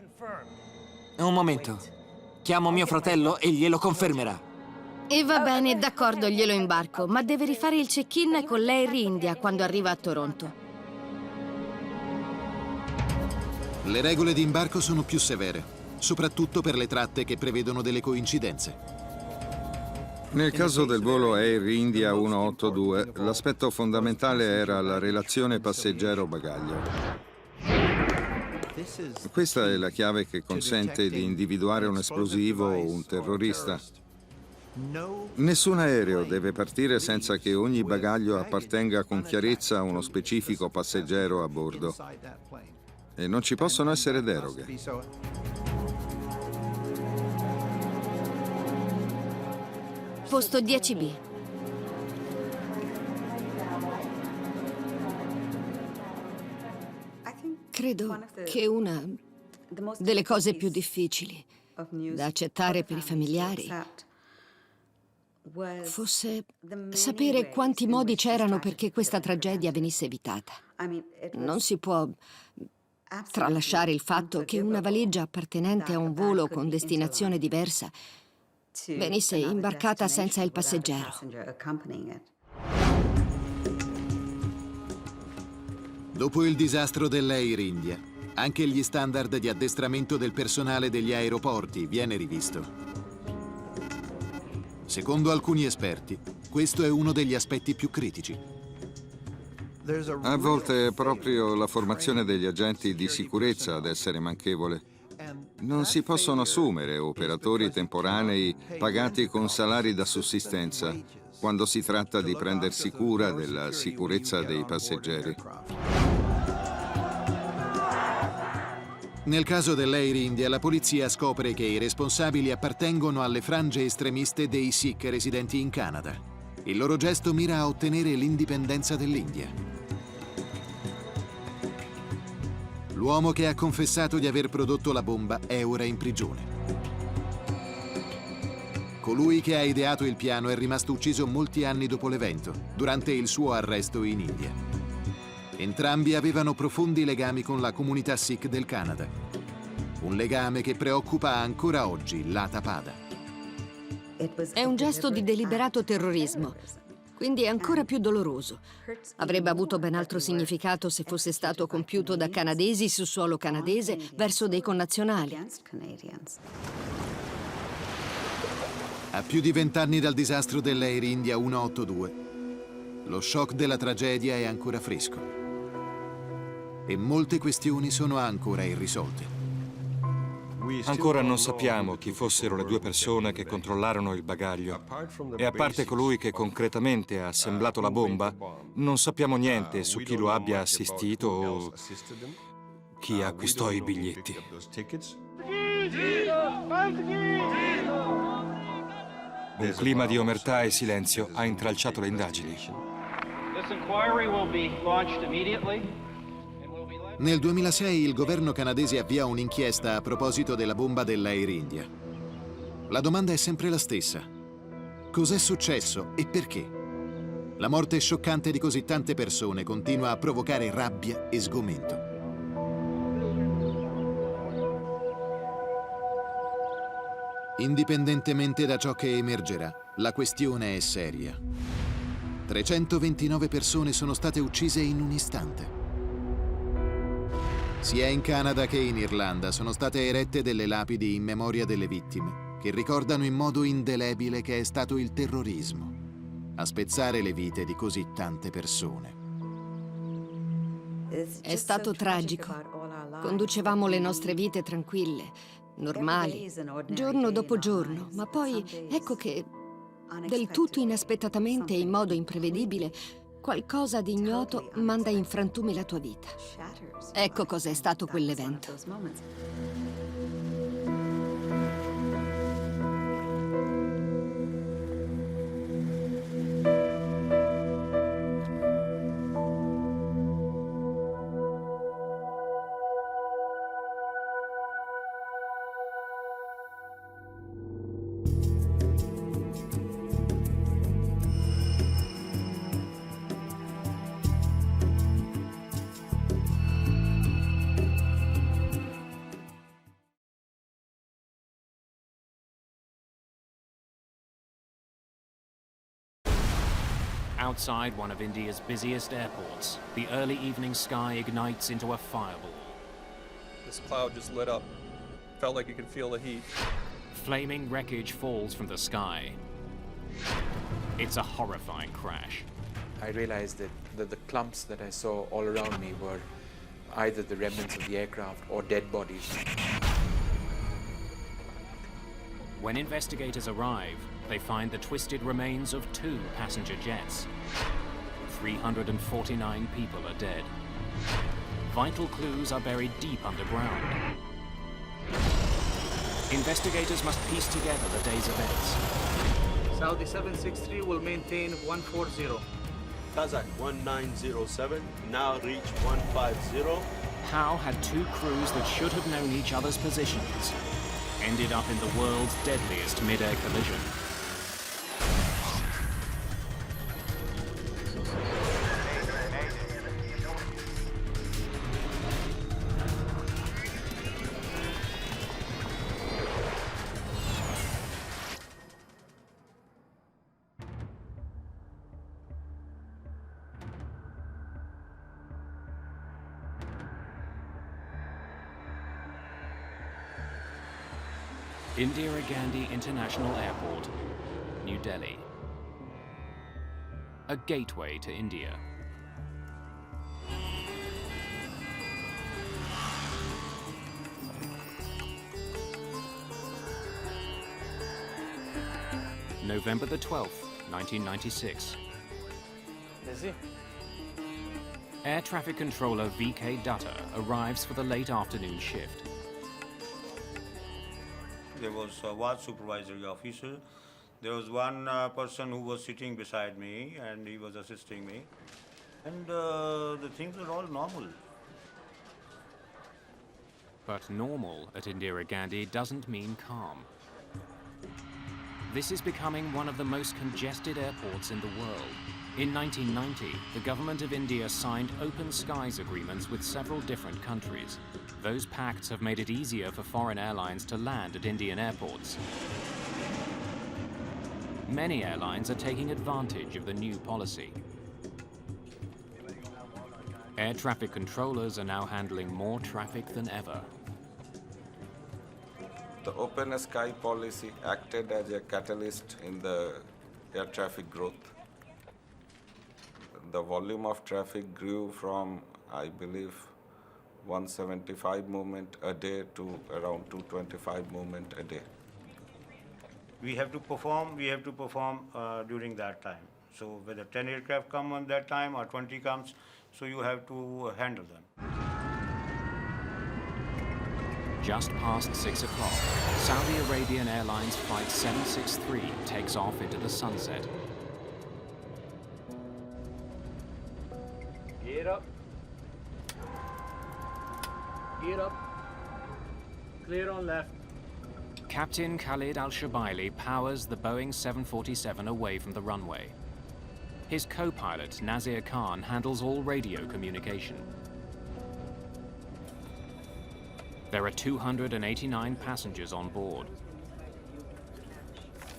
Un momento. Chiamo mio fratello e glielo confermerà. E va bene, d'accordo, glielo imbarco, ma deve rifare il check-in con l'Air India quando arriva a Toronto. Le regole di imbarco sono più severe, soprattutto per le tratte che prevedono delle coincidenze. Nel caso del volo Air India 182, l'aspetto fondamentale era la relazione passeggero-bagaglio. Questa è la chiave che consente di individuare un esplosivo o un terrorista. Nessun aereo deve partire senza che ogni bagaglio appartenga con chiarezza a uno specifico passeggero a bordo. E non ci possono essere deroghe. Posto 10B. Credo che una delle cose più difficili da accettare per i familiari fosse sapere quanti modi c'erano perché questa tragedia venisse evitata. Non si può tralasciare il fatto che una valigia appartenente a un volo con destinazione diversa venisse imbarcata senza il passeggero. Dopo il disastro dell'Air India, anche gli standard di addestramento del personale degli aeroporti viene rivisto. Secondo alcuni esperti, questo è uno degli aspetti più critici. A volte è proprio la formazione degli agenti di sicurezza ad essere manchevole. Non si possono assumere operatori temporanei pagati con salari da sussistenza quando si tratta di prendersi cura della sicurezza dei passeggeri. Nel caso dell'Air India, la polizia scopre che i responsabili appartengono alle frange estremiste dei Sikh residenti in Canada. Il loro gesto mira a ottenere l'indipendenza dell'India. L'uomo che ha confessato di aver prodotto la bomba è ora in prigione. Colui che ha ideato il piano è rimasto ucciso molti anni dopo l'evento, durante il suo arresto in India. Entrambi avevano profondi legami con la comunità Sikh del Canada. Un legame che preoccupa ancora oggi l'Ata Pada. È un gesto di deliberato terrorismo, quindi è ancora più doloroso. Avrebbe avuto ben altro significato se fosse stato compiuto da canadesi su suolo canadese verso dei connazionali. A più di 20 anni dal disastro dell'Air India 182, lo shock della tragedia è ancora fresco. E molte questioni sono ancora irrisolte. Ancora non sappiamo chi fossero le due persone che controllarono il bagaglio. E a parte colui che concretamente ha assemblato la bomba, non sappiamo niente su chi lo abbia assistito o chi acquistò i biglietti. Un clima di omertà e silenzio ha intralciato le indagini. Nel 2006 il governo canadese avvia un'inchiesta a proposito della bomba dell'Air India. La domanda è sempre la stessa. Cos'è successo e perché? La morte scioccante di così tante persone continua a provocare rabbia e sgomento. Indipendentemente da ciò che emergerà, la questione è seria. 329 persone sono state uccise in un istante. Sia in Canada che in Irlanda sono state erette delle lapidi in memoria delle vittime, che ricordano in modo indelebile che è stato il terrorismo a spezzare le vite di così tante persone. È stato tragico. Conducevamo le nostre vite tranquille, normali, giorno dopo giorno, ma poi ecco che, del tutto inaspettatamente e in modo imprevedibile, qualcosa di ignoto manda in frantumi la tua vita. Ecco cos'è stato quell'evento. Outside one of India's busiest airports, the early evening sky ignites into a fireball. This cloud just lit up. Felt like you could feel the heat. Flaming wreckage falls from the sky. It's a horrifying crash. I realized that the clumps that I saw all around me were either the remnants of the aircraft or dead bodies. When investigators arrive, they find the twisted remains of 2 passenger jets. 349 people are dead. Vital clues are buried deep underground. Investigators must piece together the day's events. Saudi 763 will maintain 140. Kazak 1907, now reach 150. How had 2 crews that should have known each other's positions ended up in the world's deadliest mid-air collision? Indira Gandhi International Airport, New Delhi. A gateway to India. November the 12th, 1996. Busy? Air traffic controller VK Dutta arrives for the late afternoon shift. There was one supervisory officer. There was one person who was sitting beside me and he was assisting me. And the things are all normal. But normal at Indira Gandhi doesn't mean calm. This is becoming one of the most congested airports in the world. In 1990, the government of India signed open skies agreements with several different countries. Those pacts have made it easier for foreign airlines to land at Indian airports. Many airlines are taking advantage of the new policy. Air traffic controllers are now handling more traffic than ever. The open sky policy acted as a catalyst in the air traffic growth. The volume of traffic grew from, I believe, 175 movement a day to around 225 movement a day. We have to perform during that time. So whether 10 aircraft come on that time or 20 comes, so you have to handle them. Just past 6 o'clock, Saudi Arabian Airlines Flight 763 takes off into the sunset. Gear up. Gear up. Clear on left. Captain Khalid Al-Shabaili powers the Boeing 747 away from the runway. His co-pilot, Nazir Khan, handles all radio communication. There are 289 passengers on board.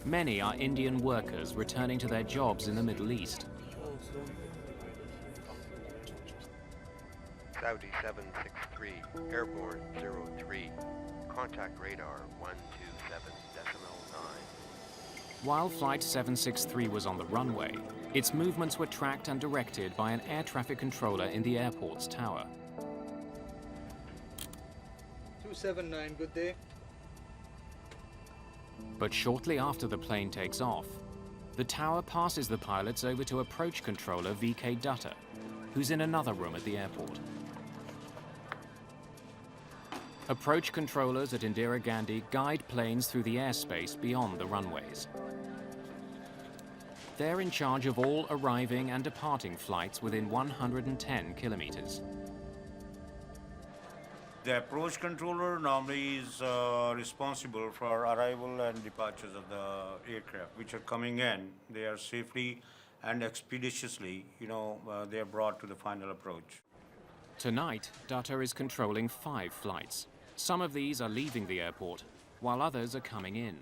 Many are Indian workers returning to their jobs in the Middle East. Saudi 763, airborne 03, contact radar 127.9. While Flight 763 was on the runway, its movements were tracked and directed by an air traffic controller in the airport's tower. 279, good day. But shortly after the plane takes off, the tower passes the pilots over to approach controller VK Dutta, who's in another room at the airport. Approach controllers at Indira Gandhi guide planes through the airspace beyond the runways. They're in charge of all arriving and departing flights within 110 kilometers. The approach controller normally is responsible for arrival and departures of the aircraft, which are coming in. They are safely and expeditiously, they are brought to the final approach. Tonight, Dutta is controlling 5 flights. Some of these are leaving the airport, while others are coming in.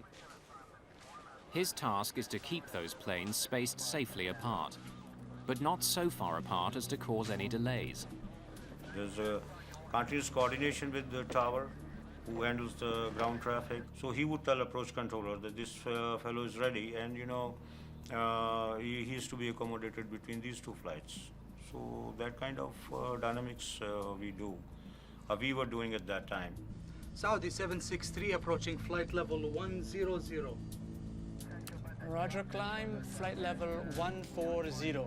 His task is to keep those planes spaced safely apart, but not so far apart as to cause any delays. There's a continuous coordination with the tower, who handles the ground traffic. So he would tell approach controller that this fellow is ready, and he is to be accommodated between these 2 flights. So that kind of dynamics we were doing at that time. Saudi 763 approaching flight level 100. Roger, climb, flight level 140.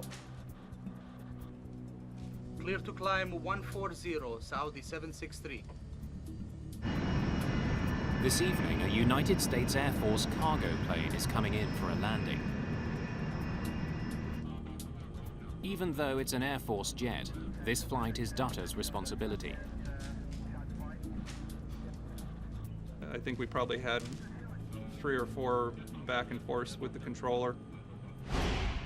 Clear to climb 140, Saudi 763. This evening, a United States Air Force cargo plane is coming in for a landing. Even though it's an Air Force jet, this flight is Dutta's responsibility. I think we probably had 3 or 4 back and forths with the controller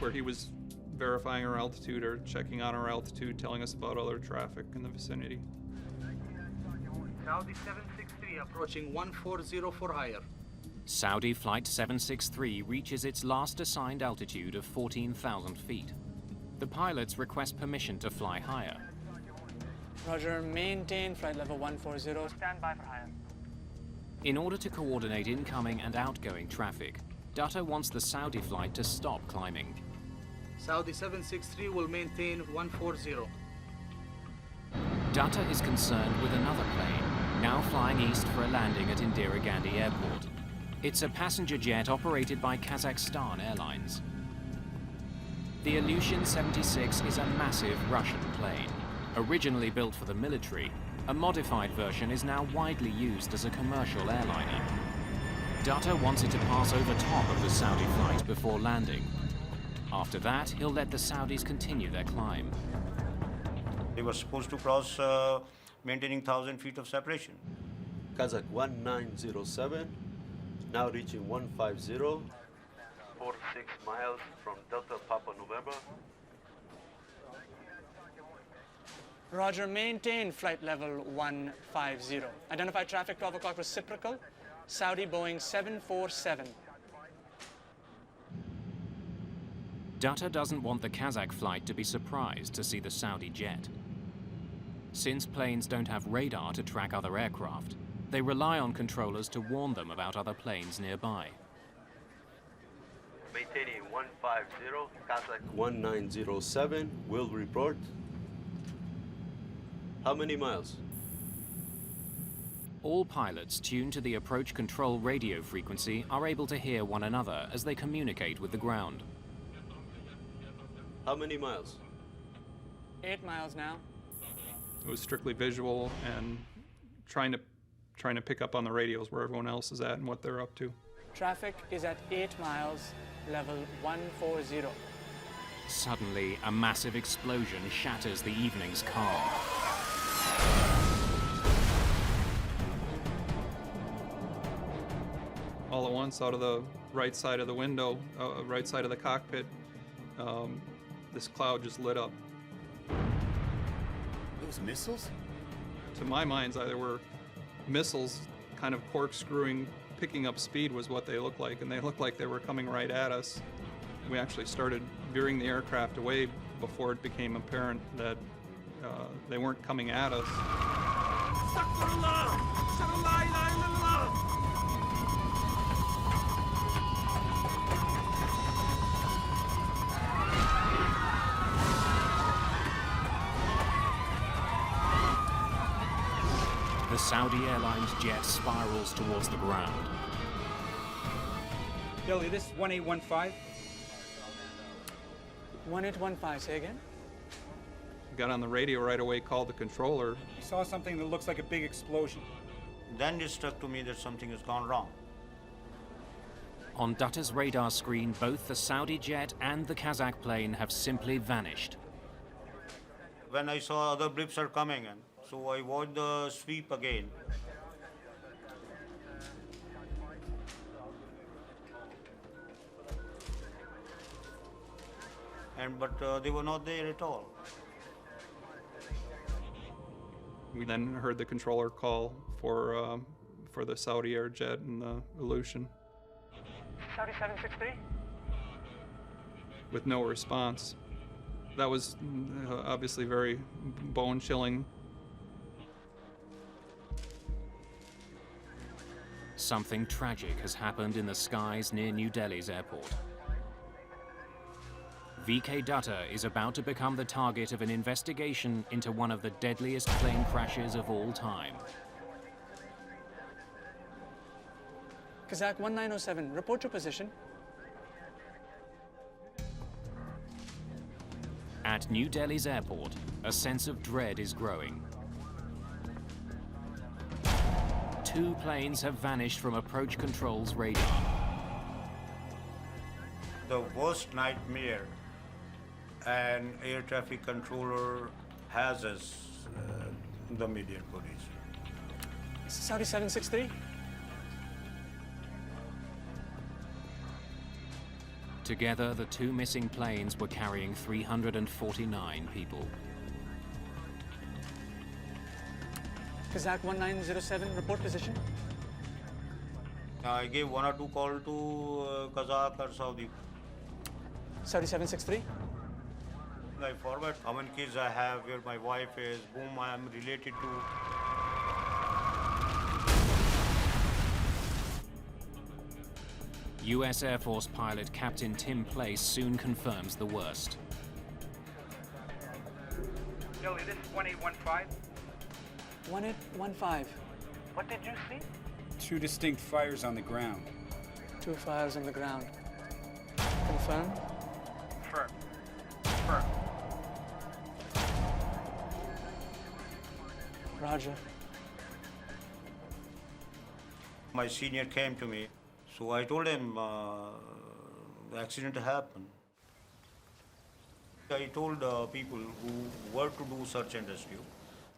where he was verifying our altitude or checking on our altitude, telling us about other traffic in the vicinity. Saudi 763 approaching 140 for higher. Saudi Flight 763 reaches its last assigned altitude of 14,000 feet. The pilots request permission to fly higher. Roger, maintain flight level 140. Stand by for higher. In order to coordinate incoming and outgoing traffic, Dutta wants the Saudi flight to stop climbing. Saudi 763 will maintain 140. Dutta is concerned with another plane, now flying east for a landing at Indira Gandhi Airport. It's a passenger jet operated by Kazakhstan Airlines. The Ilyushin 76 is a massive Russian plane. Originally built for the military, a modified version is now widely used as a commercial airliner. Dutta wants it to pass over top of the Saudi flight before landing. After that, he'll let the Saudis continue their climb. They were supposed to cross maintaining 1,000 feet of separation. Kazak 1907, now reaching 150. 46 miles from Delta Papa November. Roger, maintain flight level 150. Identify traffic 12 o'clock reciprocal, Saudi Boeing 747. Dutta doesn't want the Kazakh flight to be surprised to see the Saudi jet. Since planes don't have radar to track other aircraft, they rely on controllers to warn them about other planes nearby. Maintaining 150, Kazak 1907, will report. How many miles? All pilots tuned to the approach control radio frequency are able to hear one another as they communicate with the ground. How many miles? 8 miles now. It was strictly visual and trying to trying to pick up on the radios where everyone else is at and what they're up to. Traffic is at 8 miles, level 140. Suddenly, a massive explosion shatters the evening's calm. All at once, out of the right side of the window, right side of the cockpit, this cloud just lit up. Those missiles? To my mind's eye, there were missiles kind of corkscrewing, picking up speed was what they looked like, and they looked like they were coming right at us. We actually started veering the aircraft away before it became apparent that they weren't coming at us. The Saudi Airlines jet spirals towards the ground. Billy, this is 1815. 1815, say again? Got on the radio right away, called the controller. You saw something that looks like a big explosion. Then it struck to me that something has gone wrong. On Dutta's radar screen, both the Saudi jet and the Kazakh plane have simply vanished. When I saw other blips are coming in, so I watched the sweep again. But they were not there at all. We then heard the controller call for the Saudi Air jet and the Aleutian. Saudi 763? With no response. That was obviously very bone-chilling. Something tragic has happened in the skies near New Delhi's airport. VK Dutta is about to become the target of an investigation into one of the deadliest plane crashes of all time. Kazakh 1907, report your position. At New Delhi's airport, a sense of dread is growing. 2 planes have vanished from approach control's radar. The worst nightmare an air traffic controller has is the Midair police. Saudi 763? Together, the 2 missing planes were carrying 349 people. Kazakh 1907, report position. I gave 1 or 2 calls to Kazakh or Saudi. Saudi 763? I forward how many kids I have, where my wife is, whom I am related to. U.S. Air Force pilot Captain Tim Place soon confirms the worst. Billy, this is 1815. 1815. What did you see? 2 distinct fires on the ground. 2 fires on the ground. Confirm? Confirm. Confirm. Roger. My senior came to me, so I told him the accident happened. I told people who were to do search and rescue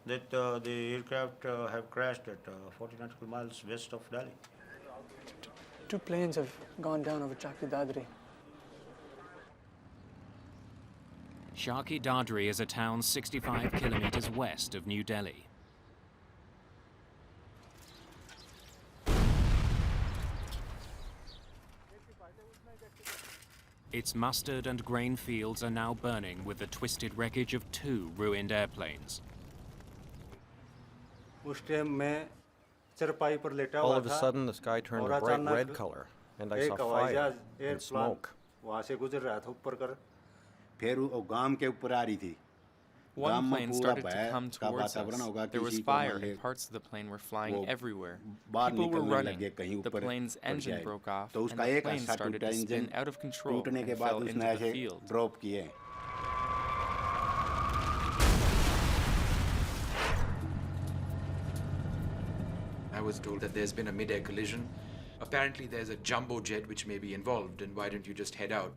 that the aircraft have crashed at 40 nautical miles west of Delhi. 2 planes have gone down over Chakri Dadri. Shaki Dadri is a town 65 kilometers west of New Delhi. Its mustard and grain fields are now burning with the twisted wreckage of 2 ruined airplanes. All of a sudden, the sky turned a bright red color, and I saw fire and smoke. One plane started to come towards us. There was fire and parts of the plane were flying everywhere. People were running. The plane's engine broke off and the plane started to spin out of control and fell into the field. I was told that there's been a mid-air collision. Apparently there's a jumbo jet which may be involved, and why don't you just head out?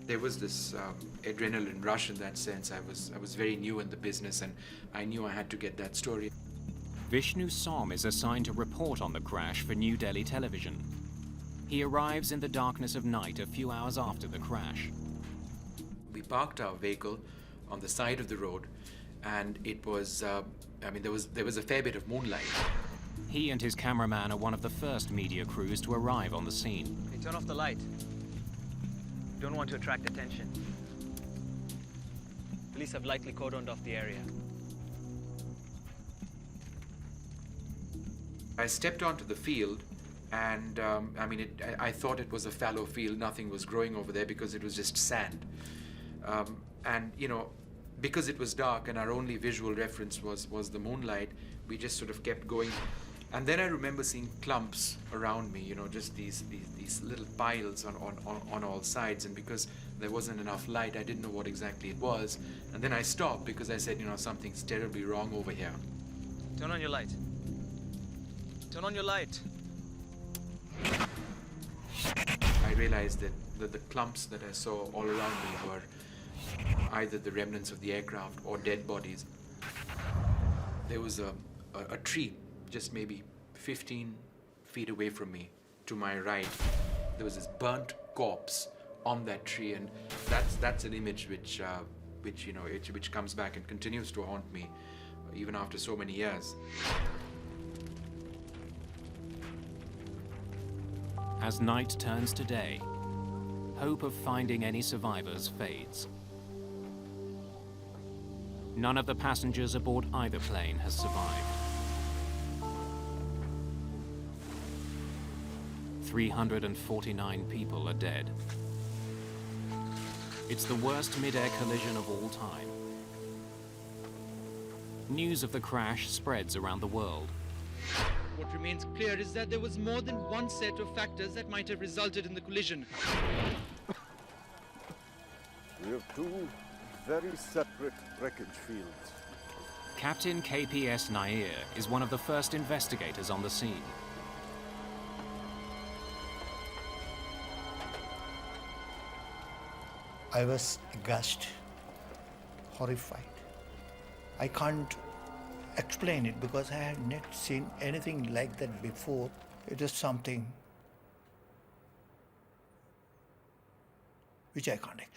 There was this adrenaline rush in that sense. I was very new in the business, and I knew I had to get that story. Vishnu Som is assigned to report on the crash for New Delhi television. He arrives in the darkness of night a few hours after the crash. We parked our vehicle on the side of the road, and it was, there was a fair bit of moonlight. He and his cameraman are one of the first media crews to arrive on the scene. Hey, turn off the light. Don't want to attract attention. Police have likely cordoned off the area. I stepped onto the field, and I thought it was a fallow field. Nothing was growing over there because it was just sand. Because it was dark and our only visual reference was the moonlight, we just sort of kept going. And then I remember seeing clumps around me, just these little piles on all sides. And because there wasn't enough light, I didn't know what exactly it was. And then I stopped because I said, something's terribly wrong over here. Turn on your light. Turn on your light. I realized that the clumps that I saw all around me were either the remnants of the aircraft or dead bodies. There was a tree just maybe 15 feet away from me, to my right. There was this burnt corpse on that tree, and that's an image which comes back and continues to haunt me even after so many years. As night turns to day, hope of finding any survivors fades. None of the passengers aboard either plane has survived. 349 people are dead. It's the worst mid-air collision of all time. News of the crash spreads around the world. What remains clear is that there was more than one set of factors that might have resulted in the collision. We have two very separate wreckage fields. Captain KPS Nair is one of the first investigators on the scene. I was aghast, horrified. I can't explain it because I had not seen anything like that before. It is something which I can't explain.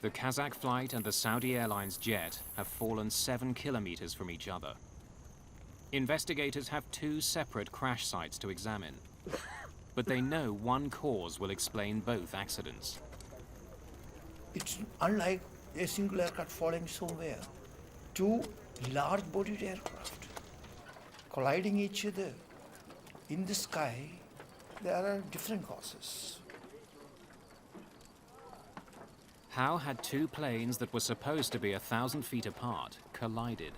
The Kazak flight and the Saudi Airlines jet have fallen 7 kilometers from each other. Investigators have 2 separate crash sites to examine, but they know one cause will explain both accidents. It's unlike a single aircraft falling somewhere. 2 large-bodied aircraft colliding each other in the sky. There are different causes. How had 2 planes that were supposed to be 1,000 feet apart collided?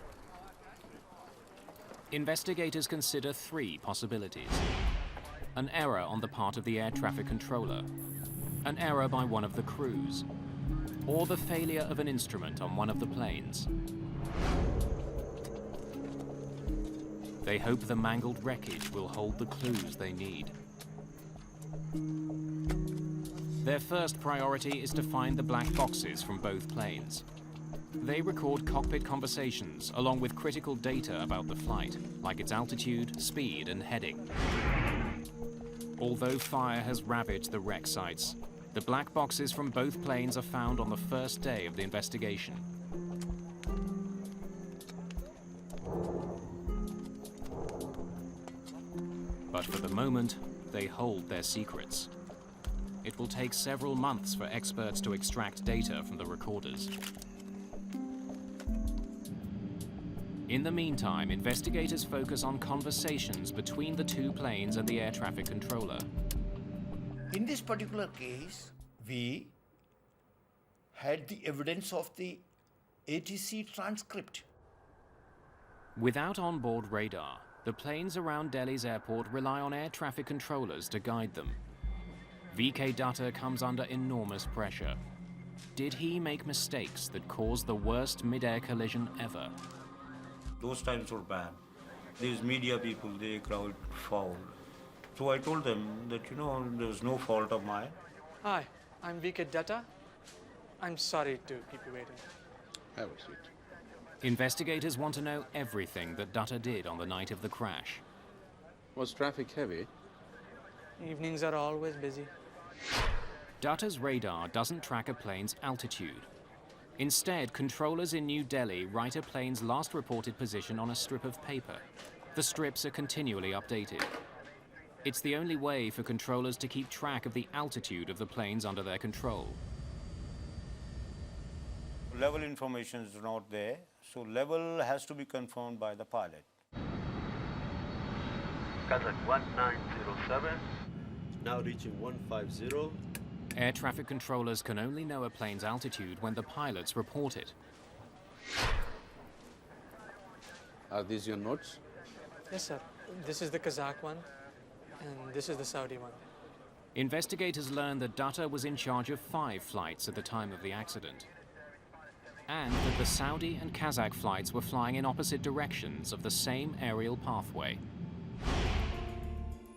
Investigators consider 3 possibilities. An error on the part of the air traffic controller, an error by one of the crews, or the failure of an instrument on one of the planes. They hope the mangled wreckage will hold the clues they need. Their first priority is to find the black boxes from both planes. They record cockpit conversations along with critical data about the flight, like its altitude, speed, and heading. Although fire has ravaged the wreck sites, the black boxes from both planes are found on the first day of the investigation. But for the moment, they hold their secrets. It will take several months for experts to extract data from the recorders. In the meantime, investigators focus on conversations between the 2 planes and the air traffic controller. In this particular case, we had the evidence of the ATC transcript. Without onboard radar, the planes around Delhi's airport rely on air traffic controllers to guide them. VK Dutta comes under enormous pressure. Did he make mistakes that caused the worst mid-air collision ever? Those times were bad. These media people, they crowd foul. So I told them that, there was no fault of mine. Hi, I'm VK Dutta. I'm sorry to keep you waiting. Have a seat. Investigators want to know everything that Dutta did on the night of the crash. Was traffic heavy? Evenings are always busy. Dutta's radar doesn't track a plane's altitude. Instead, controllers in New Delhi write a plane's last reported position on a strip of paper. The strips are continually updated. It's the only way for controllers to keep track of the altitude of the planes under their control. Level information is not there, so level has to be confirmed by the pilot. Kazak 1907, now reaching 150. Air traffic controllers can only know a plane's altitude when the pilots report it. Are these your notes? Yes, sir. This is the Kazak one, and this is the Saudi one. Investigators learned that Dutta was in charge of 5 flights at the time of the accident, and that the Saudi and Kazakh flights were flying in opposite directions of the same aerial pathway.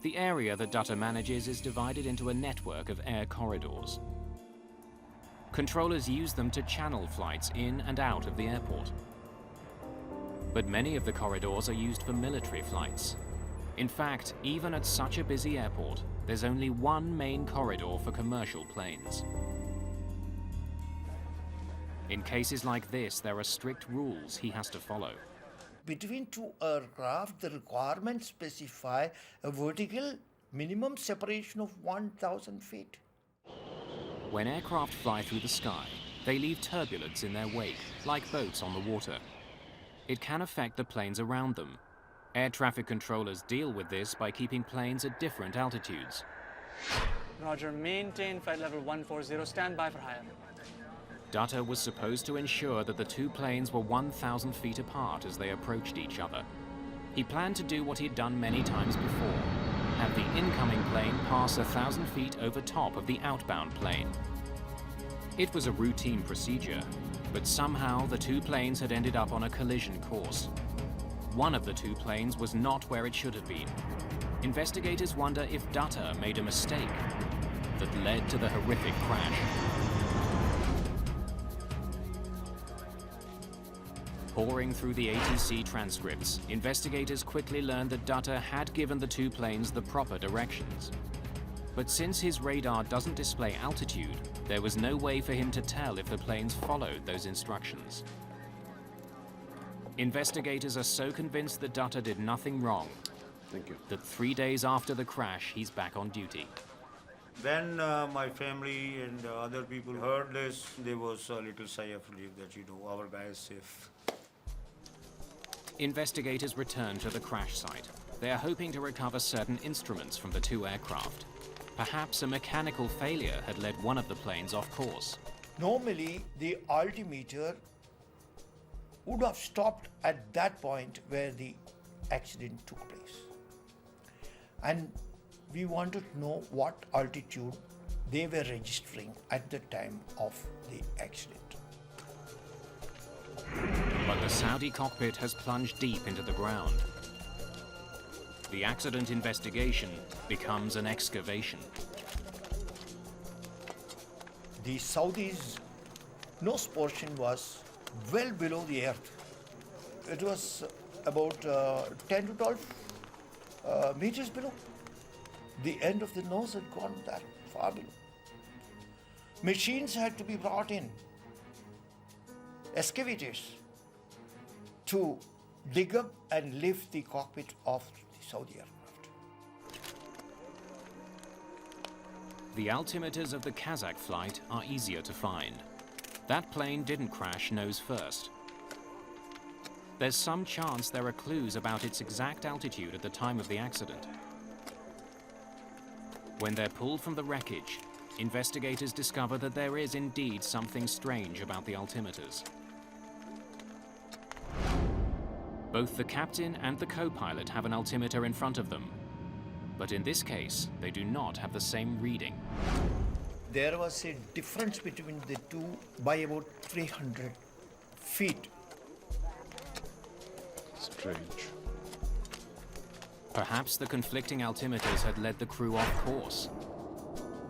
The area that Dutta manages is divided into a network of air corridors. Controllers use them to channel flights in and out of the airport. But many of the corridors are used for military flights. In fact, even at such a busy airport, there's only one main corridor for commercial planes. In cases like this, there are strict rules he has to follow. Between two aircraft, the requirements specify a vertical minimum separation of 1,000 feet. When aircraft fly through the sky, they leave turbulence in their wake, like boats on the water. It can affect the planes around them. Air traffic controllers deal with this by keeping planes at different altitudes. Roger, maintain flight level 140, stand by for higher. Dutta was supposed to ensure that the two planes were 1,000 feet apart as they approached each other. He planned to do what he'd done many times before, have the incoming plane pass 1,000 feet over top of the outbound plane. It was a routine procedure, but somehow the two planes had ended up on a collision course. One of the two planes was not where it should have been. Investigators wonder if Dutta made a mistake that led to the horrific crash. Poring through the ATC transcripts, investigators quickly learned that Dutta had given the two planes the proper directions. But since his radar doesn't display altitude, there was no way for him to tell if the planes followed those instructions. Investigators are so convinced that Dutta did nothing wrong that 3 days after the crash, he's back on duty. When my family and other people heard this, there was a little sigh of relief that, our guy is safe. Investigators return to the crash site. They are hoping to recover certain instruments from the two aircraft. Perhaps a mechanical failure had led one of the planes off course. Normally, the altimeter would have stopped at that point where the accident took place. And we wanted to know what altitude they were registering at the time of the accident. But the Saudi cockpit has plunged deep into the ground. The accident investigation becomes an excavation. The Saudis' nose portion was well below the earth. It was about 10 to 12 meters below. The end of the nose had gone that far below. Machines had to be brought in, excavators, to dig up and lift the cockpit of the Saudi aircraft. The altimeters of the Kazakh flight are easier to find. That plane didn't crash nose first. There's some chance there are clues about its exact altitude at the time of the accident. When they're pulled from the wreckage, investigators discover that there is indeed something strange about the altimeters. Both the captain and the co-pilot have an altimeter in front of them, but in this case, they do not have the same reading. There was a difference between the two by about 300 feet. strange. Perhaps the conflicting altimeters had led the crew off course.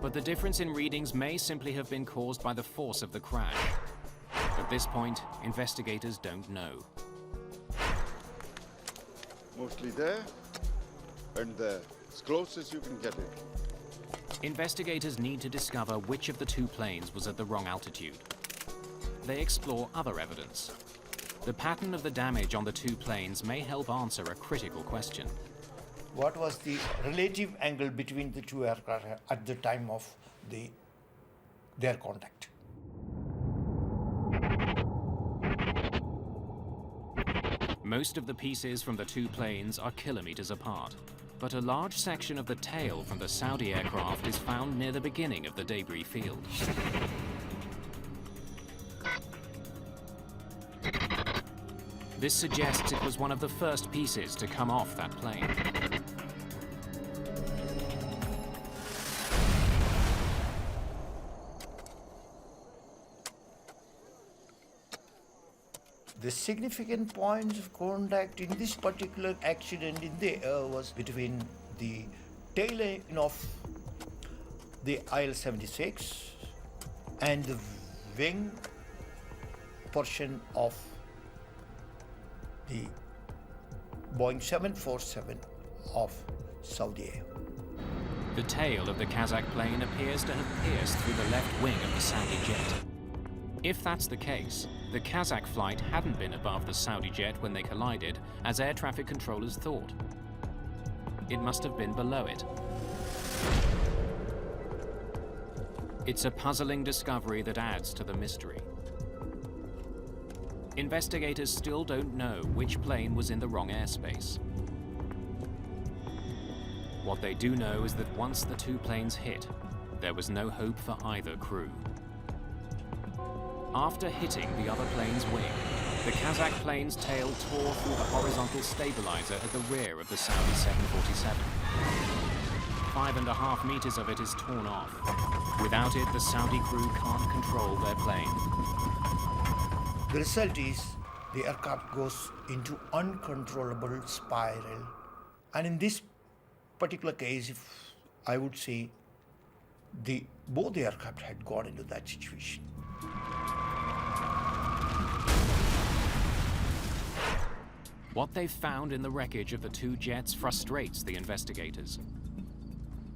But the difference in readings may simply have been caused by the force of the crash. At this point, investigators don't know. Mostly there and there, as close as you can get it. Investigators need to discover which of the two planes was at the wrong altitude. They explore other evidence. The pattern of the damage on the two planes may help answer a critical question. What was the relative angle between the two aircraft at the time of their contact? Most of the pieces from the two planes are kilometers apart, but a large section of the tail from the Saudi aircraft is found near the beginning of the debris field. This suggests it was one of the first pieces to come off that plane. The significant points of contact in this particular accident in the air was between the tail end of the IL-76 and the wing portion of the Boeing 747 of Saudi Air. The tail of the Kazak plane appears to have pierced through the left wing of the Saudi jet. If that's the case, the Kazak flight hadn't been above the Saudi jet when they collided, as air traffic controllers thought. It must have been below it. It's a puzzling discovery that adds to the mystery. Investigators still don't know which plane was in the wrong airspace. What they do know is that once the two planes hit, there was no hope for either crew. After hitting the other plane's wing, the Kazak plane's tail tore through the horizontal stabilizer at the rear of the Saudi 747. 5.5 meters of it is torn off. Without it, the Saudi crew can't control their plane. The result is the aircraft goes into uncontrollable spiral. And in this particular case, if I would say both the aircraft had gone into that situation. What they've found in the wreckage of the two jets frustrates the investigators.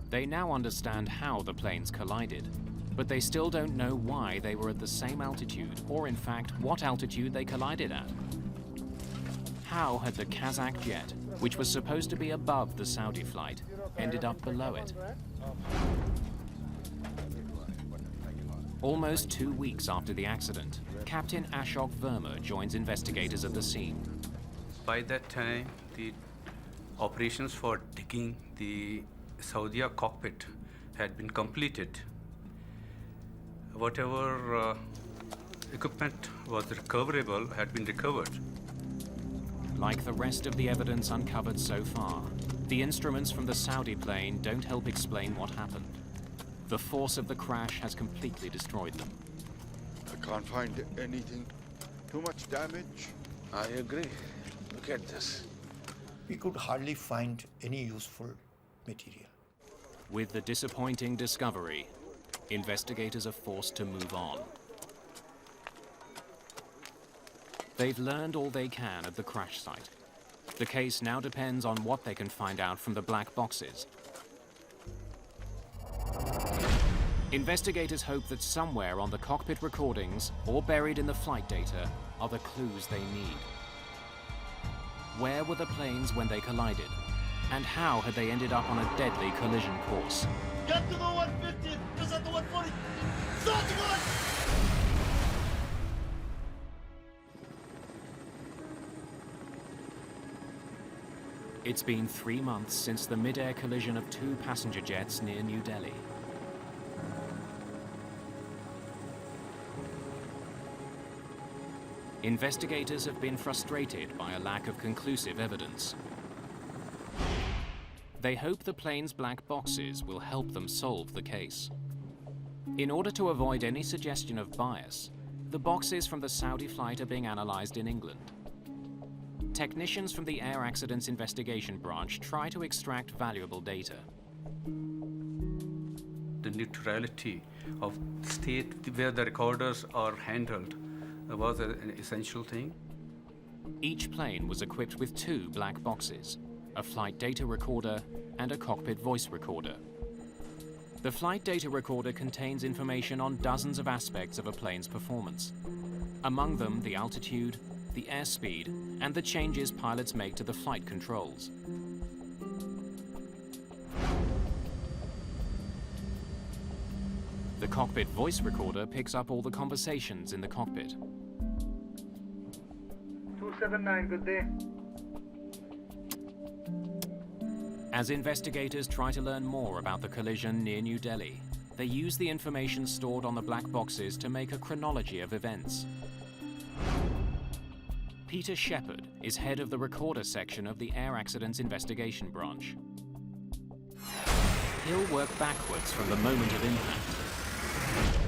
They now understand how the planes collided, but they still don't know why they were at the same altitude, or in fact, what altitude they collided at. How had the Kazak jet, which was supposed to be above the Saudi flight, ended up below it? Almost 2 weeks after the accident, Captain Ashok Verma joins investigators at the scene. By that time, the operations for digging the Saudi cockpit had been completed. Whatever equipment was recoverable had been recovered. Like the rest of the evidence uncovered so far, the instruments from the Saudi plane don't help explain what happened. The force of the crash has completely destroyed them. I can't find anything. Too much damage. I agree. Look at this. We could hardly find any useful material. With the disappointing discovery, investigators are forced to move on. They've learned all they can at the crash site. The case now depends on what they can find out from the black boxes. Investigators hope that somewhere on the cockpit recordings or buried in the flight data are the clues they need. Where were the planes when they collided? And how had they ended up on a deadly collision course? Get to the 150! Press at the 140! Start to go! It's been 3 months since the mid-air collision of 2 passenger jets near New Delhi. Investigators have been frustrated by a lack of conclusive evidence. They hope the plane's black boxes will help them solve the case. In order to avoid any suggestion of bias, the boxes from the Saudi flight are being analyzed in England. technicians from the Air Accidents Investigation Branch try to extract valuable data. The neutrality of state where the recorders are handled was an essential thing. Each plane was equipped with 2 black boxes, a flight data recorder and a cockpit voice recorder. The flight data recorder contains information on dozens of aspects of a plane's performance. Among them, the altitude, the airspeed, and the changes pilots make to the flight controls. The cockpit voice recorder picks up all the conversations in the cockpit. 279, good day. As investigators try to learn more about the collision near New Delhi, they use the information stored on the black boxes to make a chronology of events. Peter Shepard is head of the recorder section of the Air Accidents Investigation Branch. He'll work backwards from the moment of impact.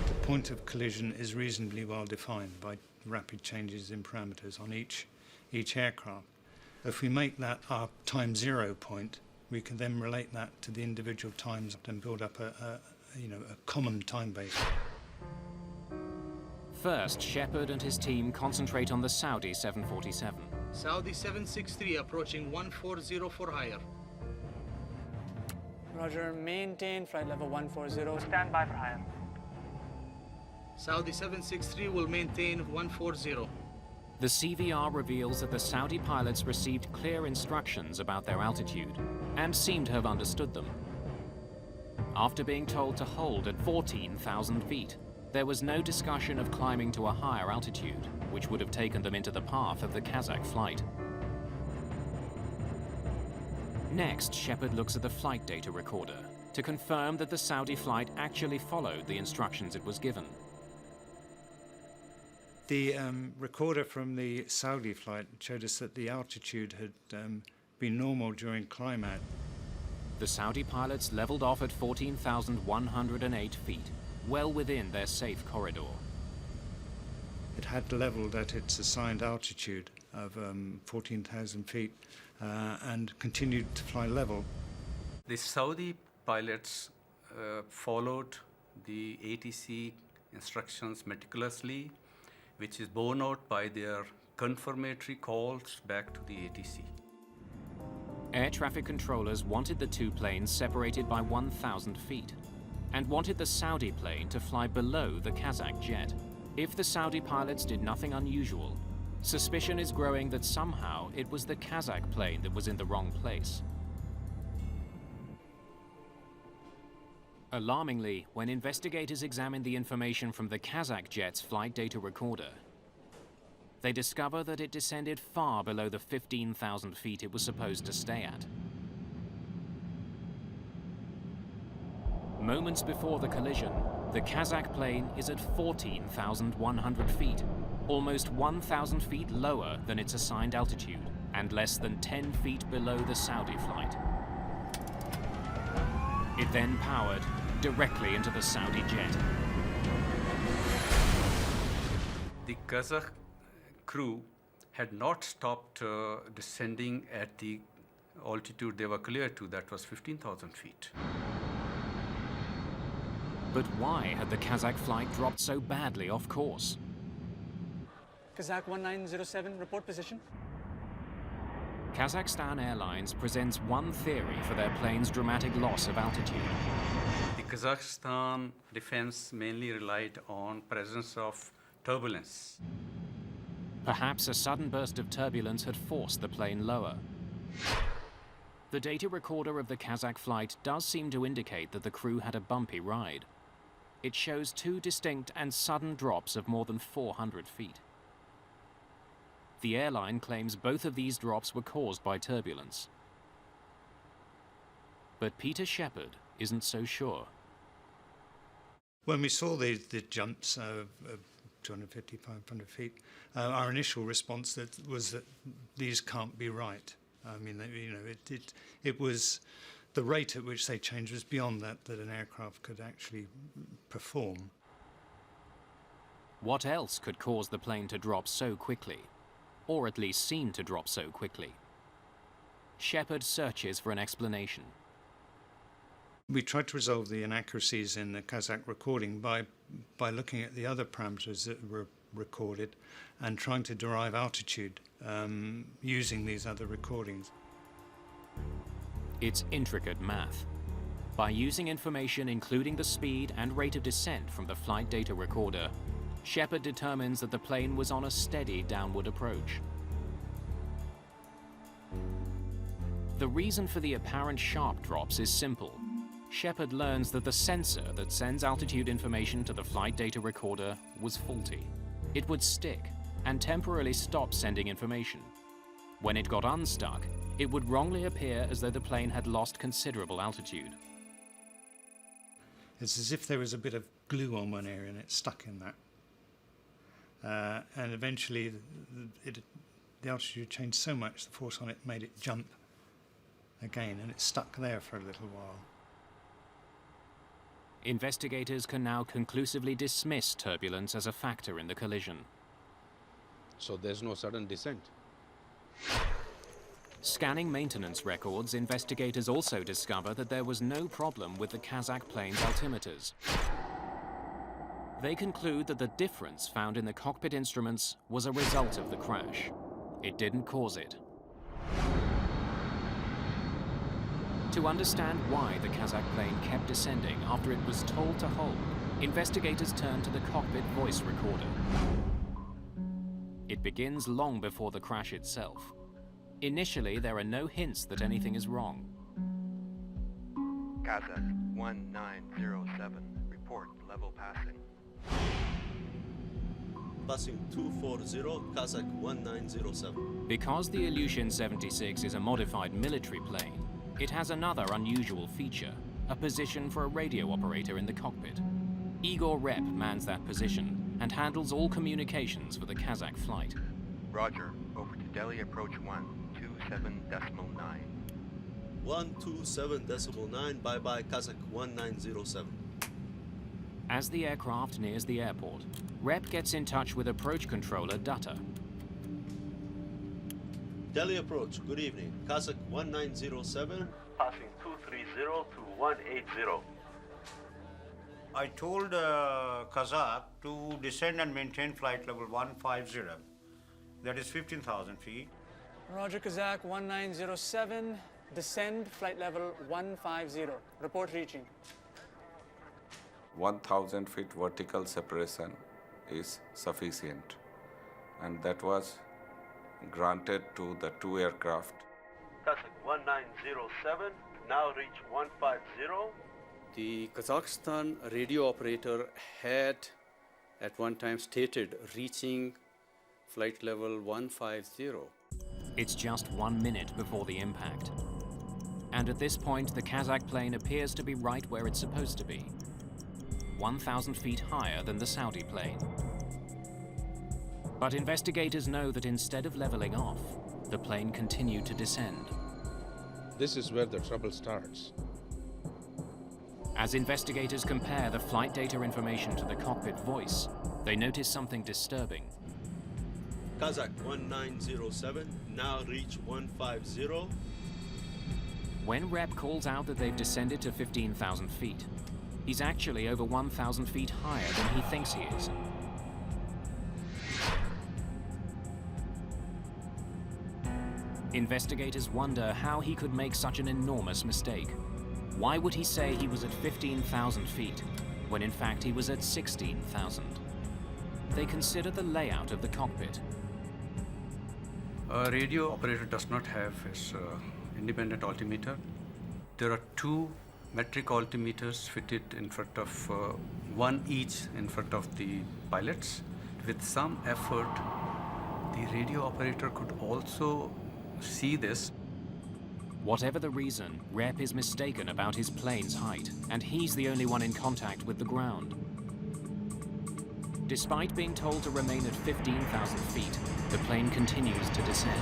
The point of collision is reasonably well defined by rapid changes in parameters on each aircraft. If we make that our time zero point, we can then relate that to the individual times and build up a common time base. First, Shepard and his team concentrate on the Saudi 747. Saudi 763 approaching 140 for higher. Roger, maintain flight level 140. Stand by for higher. Saudi 763 will maintain 140. The CVR reveals that the Saudi pilots received clear instructions about their altitude and seem to have understood them. After being told to hold at 14,000 feet, there was no discussion of climbing to a higher altitude, which would have taken them into the path of the Kazak flight. Next, Shepard looks at the flight data recorder to confirm that the Saudi flight actually followed the instructions it was given. The recorder from the Saudi flight showed us that the altitude had been normal during climb out. The Saudi pilots leveled off at 14,108 feet, well within their safe corridor. It had leveled at its assigned altitude of 14,000 feet and continued to fly level. The Saudi pilots followed the ATC instructions meticulously, which is borne out by their confirmatory calls back to the ATC. Air traffic controllers wanted the 2 planes separated by 1,000 feet and wanted the Saudi plane to fly below the Kazakh jet. If the Saudi pilots did nothing unusual, suspicion is growing that somehow it was the Kazakh plane that was in the wrong place. Alarmingly, when investigators examine the information from the Kazakh jet's flight data recorder, they discover that it descended far below the 15,000 feet it was supposed to stay at. Moments before the collision, the Kazakh plane is at 14,100 feet, almost 1,000 feet lower than its assigned altitude, and less than 10 feet below the Saudi flight. It then powered directly into the Saudi jet. The Kazakh crew had not stopped descending at the altitude they were clear to, that was 15,000 feet. But why had the Kazakh flight dropped so badly off course? Kazakh 1907, report position. Kazakhstan Airlines presents one theory for their plane's dramatic loss of altitude. The Kazakhstan defense mainly relied on presence of turbulence. Perhaps a sudden burst of turbulence had forced the plane lower. The data recorder of the Kazakh flight does seem to indicate that the crew had a bumpy ride. It shows 2 distinct and sudden drops of more than 400 feet. The airline claims both of these drops were caused by turbulence. But Peter Shepard isn't so sure. When we saw the jumps of 250, 500 feet, our initial response was that these can't be right. I mean, it was the rate at which they changed was beyond that an aircraft could actually perform. What else could cause the plane to drop so quickly? or at least seem to drop so quickly. Shepard searches for an explanation. We tried to resolve the inaccuracies in the Kazak recording by looking at the other parameters that were recorded and trying to derive altitude using these other recordings. It's intricate math. By using information including the speed and rate of descent from the flight data recorder, Shepard determines that the plane was on a steady downward approach. The reason for the apparent sharp drops is simple. Shepard learns that the sensor that sends altitude information to the flight data recorder was faulty. It would stick and temporarily stop sending information. When it got unstuck, it would wrongly appear as though the plane had lost considerable altitude. It's as if there was a bit of glue on one area and it stuck in that. And eventually the altitude changed so much, the force on it made it jump again, and it stuck there for a little while. Investigators can now conclusively dismiss turbulence as a factor in the collision. So there's no sudden descent? Scanning maintenance records, investigators also discover that there was no problem with the Kazak plane's altimeters. They conclude that the difference found in the cockpit instruments was a result of the crash. It didn't cause it. To understand why the Kazak plane kept descending after it was told to hold, investigators turn to the cockpit voice recorder. It begins long before the crash itself. Initially, there are no hints that anything is wrong. Kazak 1907, report level passing. Passing 240, Kazak 1907. Because the Ilyushin 76 is a modified military plane, it has another unusual feature, a position for a radio operator in the cockpit. Igor Rep mans that position and handles all communications for the Kazak flight. Roger, over to Delhi approach 127.9. 127.9, bye-bye Kazak 1907. As the aircraft nears the airport, Rep gets in touch with approach controller Dutta. Delhi approach, good evening. Kazak 1907. Passing 230 to 180. I told Kazak to descend and maintain flight level 150. That is 15,000 feet. Roger, Kazak 1907. Descend, flight level 150. Report reaching. 1,000 feet vertical separation is sufficient, and that was granted to the two aircraft. Kazak 1907, now reach 150. The Kazakhstan radio operator had at one time stated reaching flight level 150. It's just 1 minute before the impact. And at this point, the Kazakh plane appears to be right where it's supposed to be, 1,000 feet higher than the Saudi plane. But investigators know that instead of leveling off, the plane continued to descend. This is where the trouble starts. As investigators compare the flight data information to the cockpit voice, they notice something disturbing. Kazak 1907, now reach 150. When Rep calls out that they've descended to 15,000 feet, he's actually over 1,000 feet higher than he thinks he is. Investigators wonder how he could make such an enormous mistake. Why would he say he was at 15,000 feet, when in fact he was at 16,000? They consider the layout of the cockpit. A radio operator does not have his independent altimeter. There are two metric altimeters fitted in front of, one each in front of the pilots. With some effort, the radio operator could also see this. Whatever the reason, Rep is mistaken about his plane's height, and he's the only one in contact with the ground. Despite being told to remain at 15,000 feet, the plane continues to descend.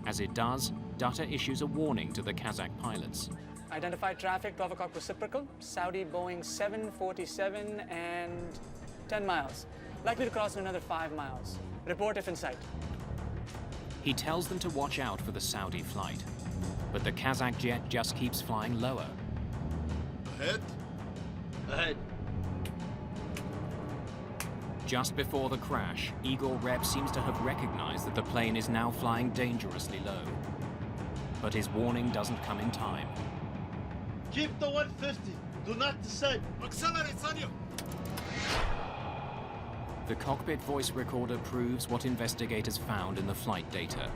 As it does, Dutta issues a warning to the Kazakh pilots. Identified traffic, 12 o'clock reciprocal, Saudi Boeing 747 and 10 miles. Likely to cross in another 5 miles. Report if in sight. He tells them to watch out for the Saudi flight. But the Kazakh jet just keeps flying lower. Ahead. Ahead. Just before the crash, Igor Rep seems to have recognized that the plane is now flying dangerously low. But his warning doesn't come in time. Keep the 150. Do not descend. Accelerate, Sanyo. The cockpit voice recorder proves what investigators found in the flight data.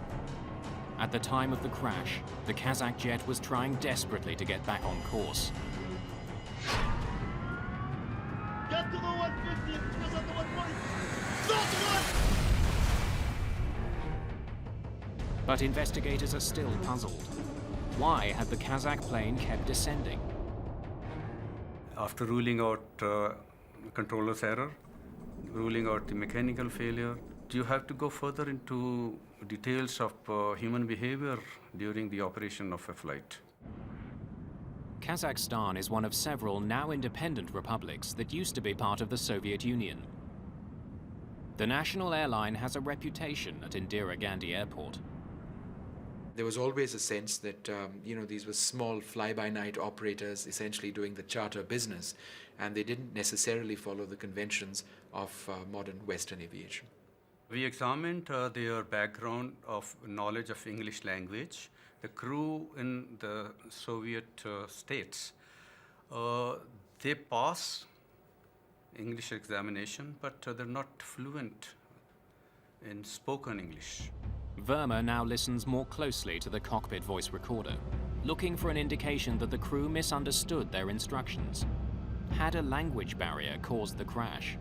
At the time of the crash, the Kazakh jet was trying desperately to get back on course. Get to the 150 and press on the 140. Stop the one! But investigators are still puzzled. Why had the Kazakh plane kept descending? After ruling out controller's error, ruling out the mechanical failure, do you have to go further into details of human behavior during the operation of a flight? Kazakhstan is one of several now independent republics that used to be part of the Soviet Union. The national airline has a reputation at Indira Gandhi Airport. There was always a sense that, these were small fly-by-night operators essentially doing the charter business, and they didn't necessarily follow the conventions of modern Western aviation. We examined their background of knowledge of English language. The crew in the Soviet states, they pass English examination, but they're not fluent in spoken English. Verma now listens more closely to the cockpit voice recorder, looking for an indication that the crew misunderstood their instructions. Had a language barrier caused the crash?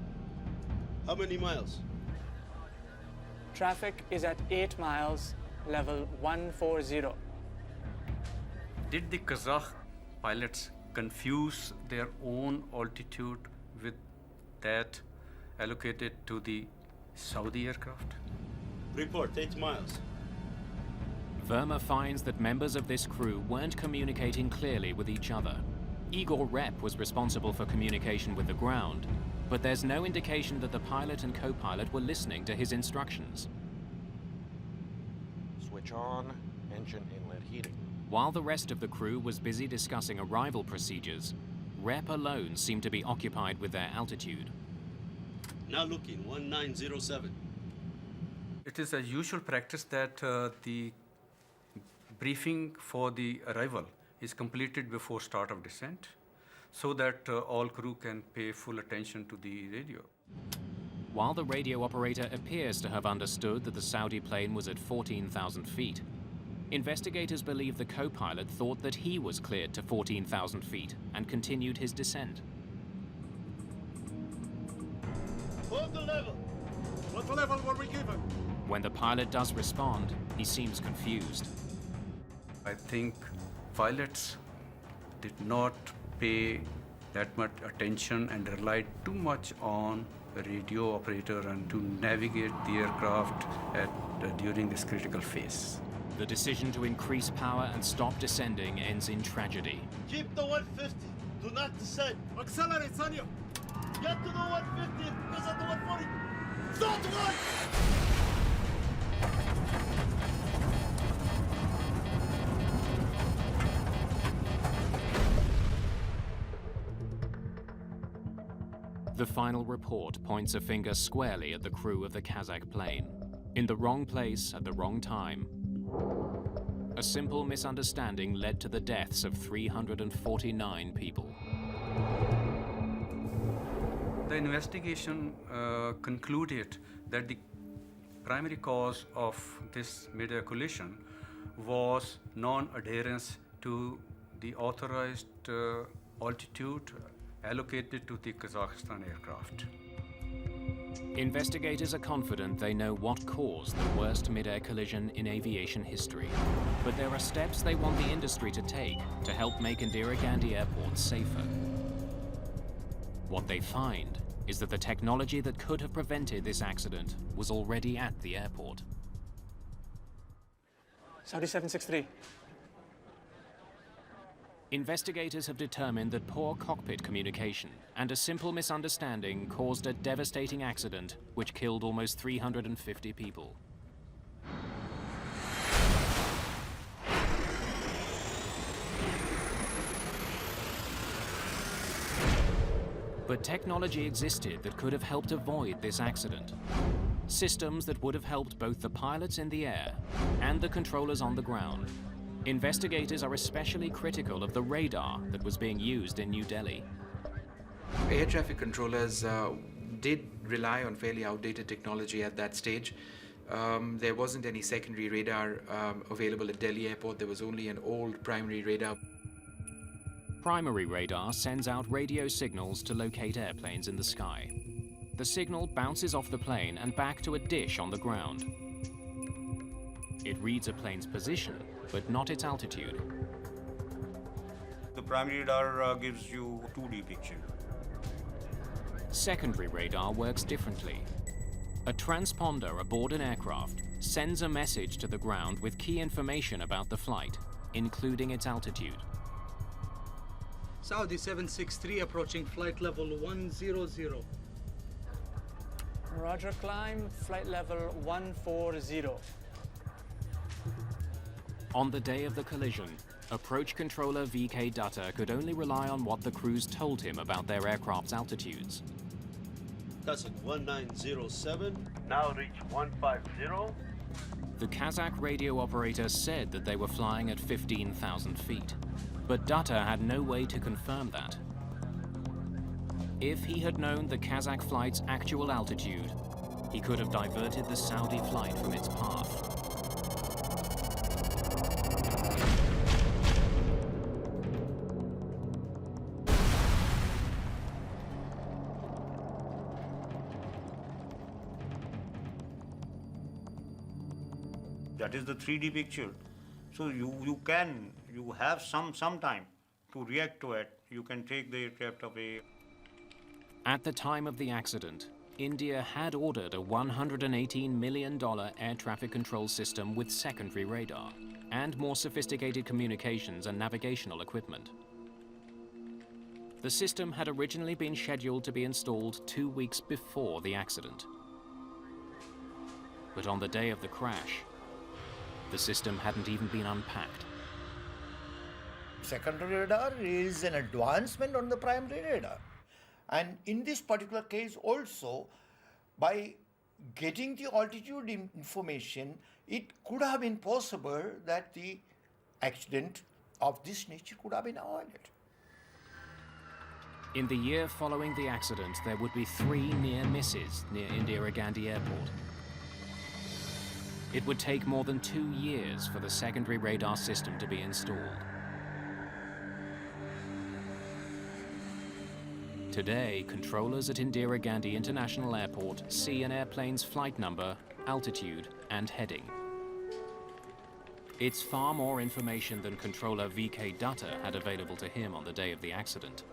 How many miles? Traffic is at 8 miles, level 140. Did the Kazakh pilots confuse their own altitude with that allocated to the Saudi aircraft? Report, 8 miles. Verma finds that members of this crew weren't communicating clearly with each other. Igor Rep was responsible for communication with the ground, but there's no indication that the pilot and co-pilot were listening to his instructions. Switch on, engine inlet heating. While the rest of the crew was busy discussing arrival procedures, Rep alone seemed to be occupied with their altitude. Now looking, 1907. It is a usual practice that the briefing for the arrival is completed before start of descent, so that all crew can pay full attention to the radio. While the radio operator appears to have understood that the Saudi plane was at 14,000 feet, investigators believe the co-pilot thought that he was cleared to 14,000 feet and continued his descent. Hold the level. What level were we given? When the pilot does respond, he seems confused. I think pilots did not pay that much attention and relied too much on a radio operator and to navigate the aircraft during this critical phase. The decision to increase power and stop descending ends in tragedy. Keep the 150. Do not descend. Accelerate, Sanyo. Get to the 150 and press on the 140. Stop the one! The final report points a finger squarely at the crew of the Kazakh plane. In the wrong place at the wrong time. A simple misunderstanding led to the deaths of 349 people. The investigation concluded that the primary cause of this Midair collision was non-adherence to the authorized altitude allocated to the Kazakhstan aircraft. Investigators are confident they know what caused the worst mid-air collision in aviation history. But there are steps they want the industry to take to help make Indira Gandhi Airport safer. What they find is that the technology that could have prevented this accident was already at the airport. Saudi 763. Investigators have determined that poor cockpit communication and a simple misunderstanding caused a devastating accident which killed almost 350 people. But technology existed that could have helped avoid this accident. Systems that would have helped both the pilots in the air and the controllers on the ground. Investigators are especially critical of the radar that was being used in New Delhi. Air traffic controllers did rely on fairly outdated technology at that stage. There wasn't any secondary radar available at Delhi airport. There was only an old primary radar. Primary radar sends out radio signals to locate airplanes in the sky. The signal bounces off the plane and back to a dish on the ground. It reads a plane's position, but not its altitude. The primary radar gives you a 2D picture. Secondary radar works differently. A transponder aboard an aircraft sends a message to the ground with key information about the flight, including its altitude. Saudi 763 approaching flight level 100. Roger, climb, flight level 140. On the day of the collision, approach controller VK Dutta could only rely on what the crews told him about their aircraft's altitudes. Kazak 1907, now reach 150. The Kazak radio operator said that they were flying at 15,000 feet, but Dutta had no way to confirm that. If he had known the Kazakh flight's actual altitude, he could have diverted the Saudi flight from its path. That is the 3D picture. So you have some time to react to it. You can take the aircraft away. At the time of the accident, India had ordered a $118 million air traffic control system with secondary radar and more sophisticated communications and navigational equipment. The system had originally been scheduled to be installed 2 weeks before the accident. But on the day of the crash, the system hadn't even been unpacked. Secondary radar is an advancement on the primary radar. And in this particular case also, by getting the altitude information, it could have been possible that the accident of this nature could have been avoided. In the year following the accident, there would be 3 near misses near Indira Gandhi Airport. It would take more than 2 years for the secondary radar system to be installed. Today, controllers at Indira Gandhi International Airport see an airplane's flight number, altitude, and heading. It's far more information than controller VK Dutta had available to him on the day of the accident.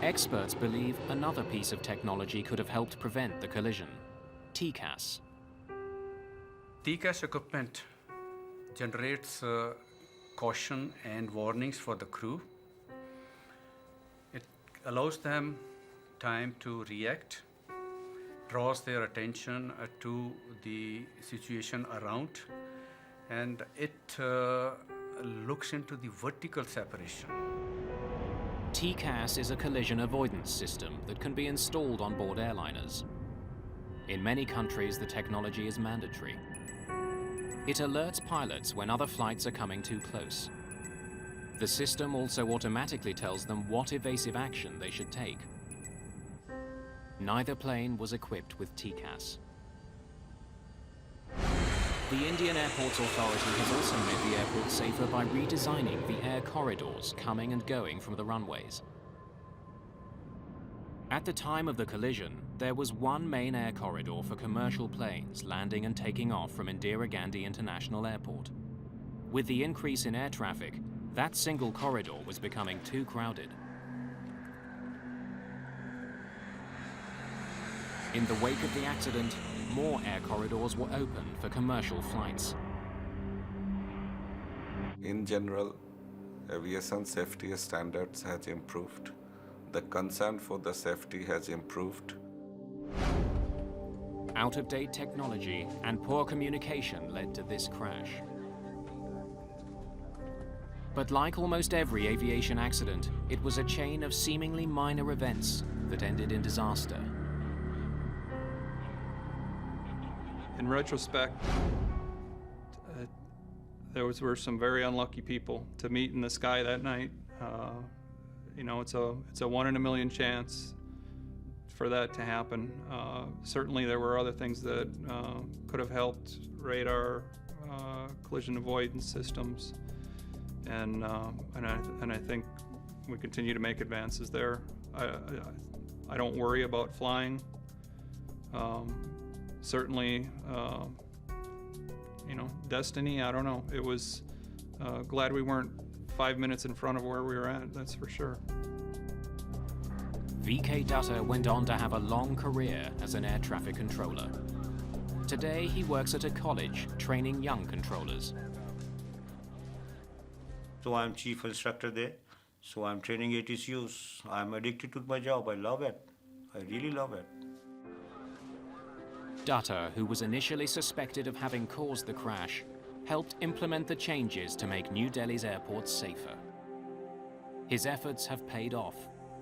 Experts believe another piece of technology could have helped prevent the collision: TCAS. TCAS equipment generates caution and warnings for the crew. It allows them time to react, draws their attention to the situation around, and it looks into the vertical separation. TCAS is a collision avoidance system that can be installed on board airliners. In many countries, the technology is mandatory. It alerts pilots when other flights are coming too close. The system also automatically tells them what evasive action they should take. Neither plane was equipped with TCAS. The Indian Airports Authority has also made the airport safer by redesigning the air corridors coming and going from the runways. At the time of the collision, there was one main air corridor for commercial planes landing and taking off from Indira Gandhi International Airport. With the increase in air traffic, that single corridor was becoming too crowded. In the wake of the accident, more air corridors were open for commercial flights. In general, aviation safety standards has improved. The concern for the safety has improved. Out-of-date technology and poor communication led to this crash. But like almost every aviation accident, it was a chain of seemingly minor events that ended in disaster. In retrospect, were some very unlucky people to meet in the sky that night. You know, it's a 1 in a million chance for that to happen. Certainly there were other things that could have helped: radar, collision avoidance systems, and I think we continue to make advances there. I don't worry about flying. Certainly, you know, destiny, I don't know. It was glad we weren't 5 minutes in front of where we were at, that's for sure. VK Dutta went on to have a long career as an air traffic controller. Today, he works at a college training young controllers. So I'm chief instructor there. So I'm training ATCUs. I'm addicted to my job. I love it. I really love it. Dutta, who was initially suspected of having caused the crash, helped implement the changes to make New Delhi's airports safer. His efforts have paid off.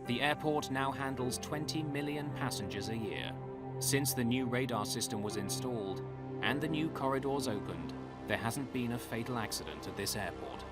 The airport now handles 20 million passengers a year. Since the new radar system was installed and the new corridors opened, there hasn't been a fatal accident at this airport.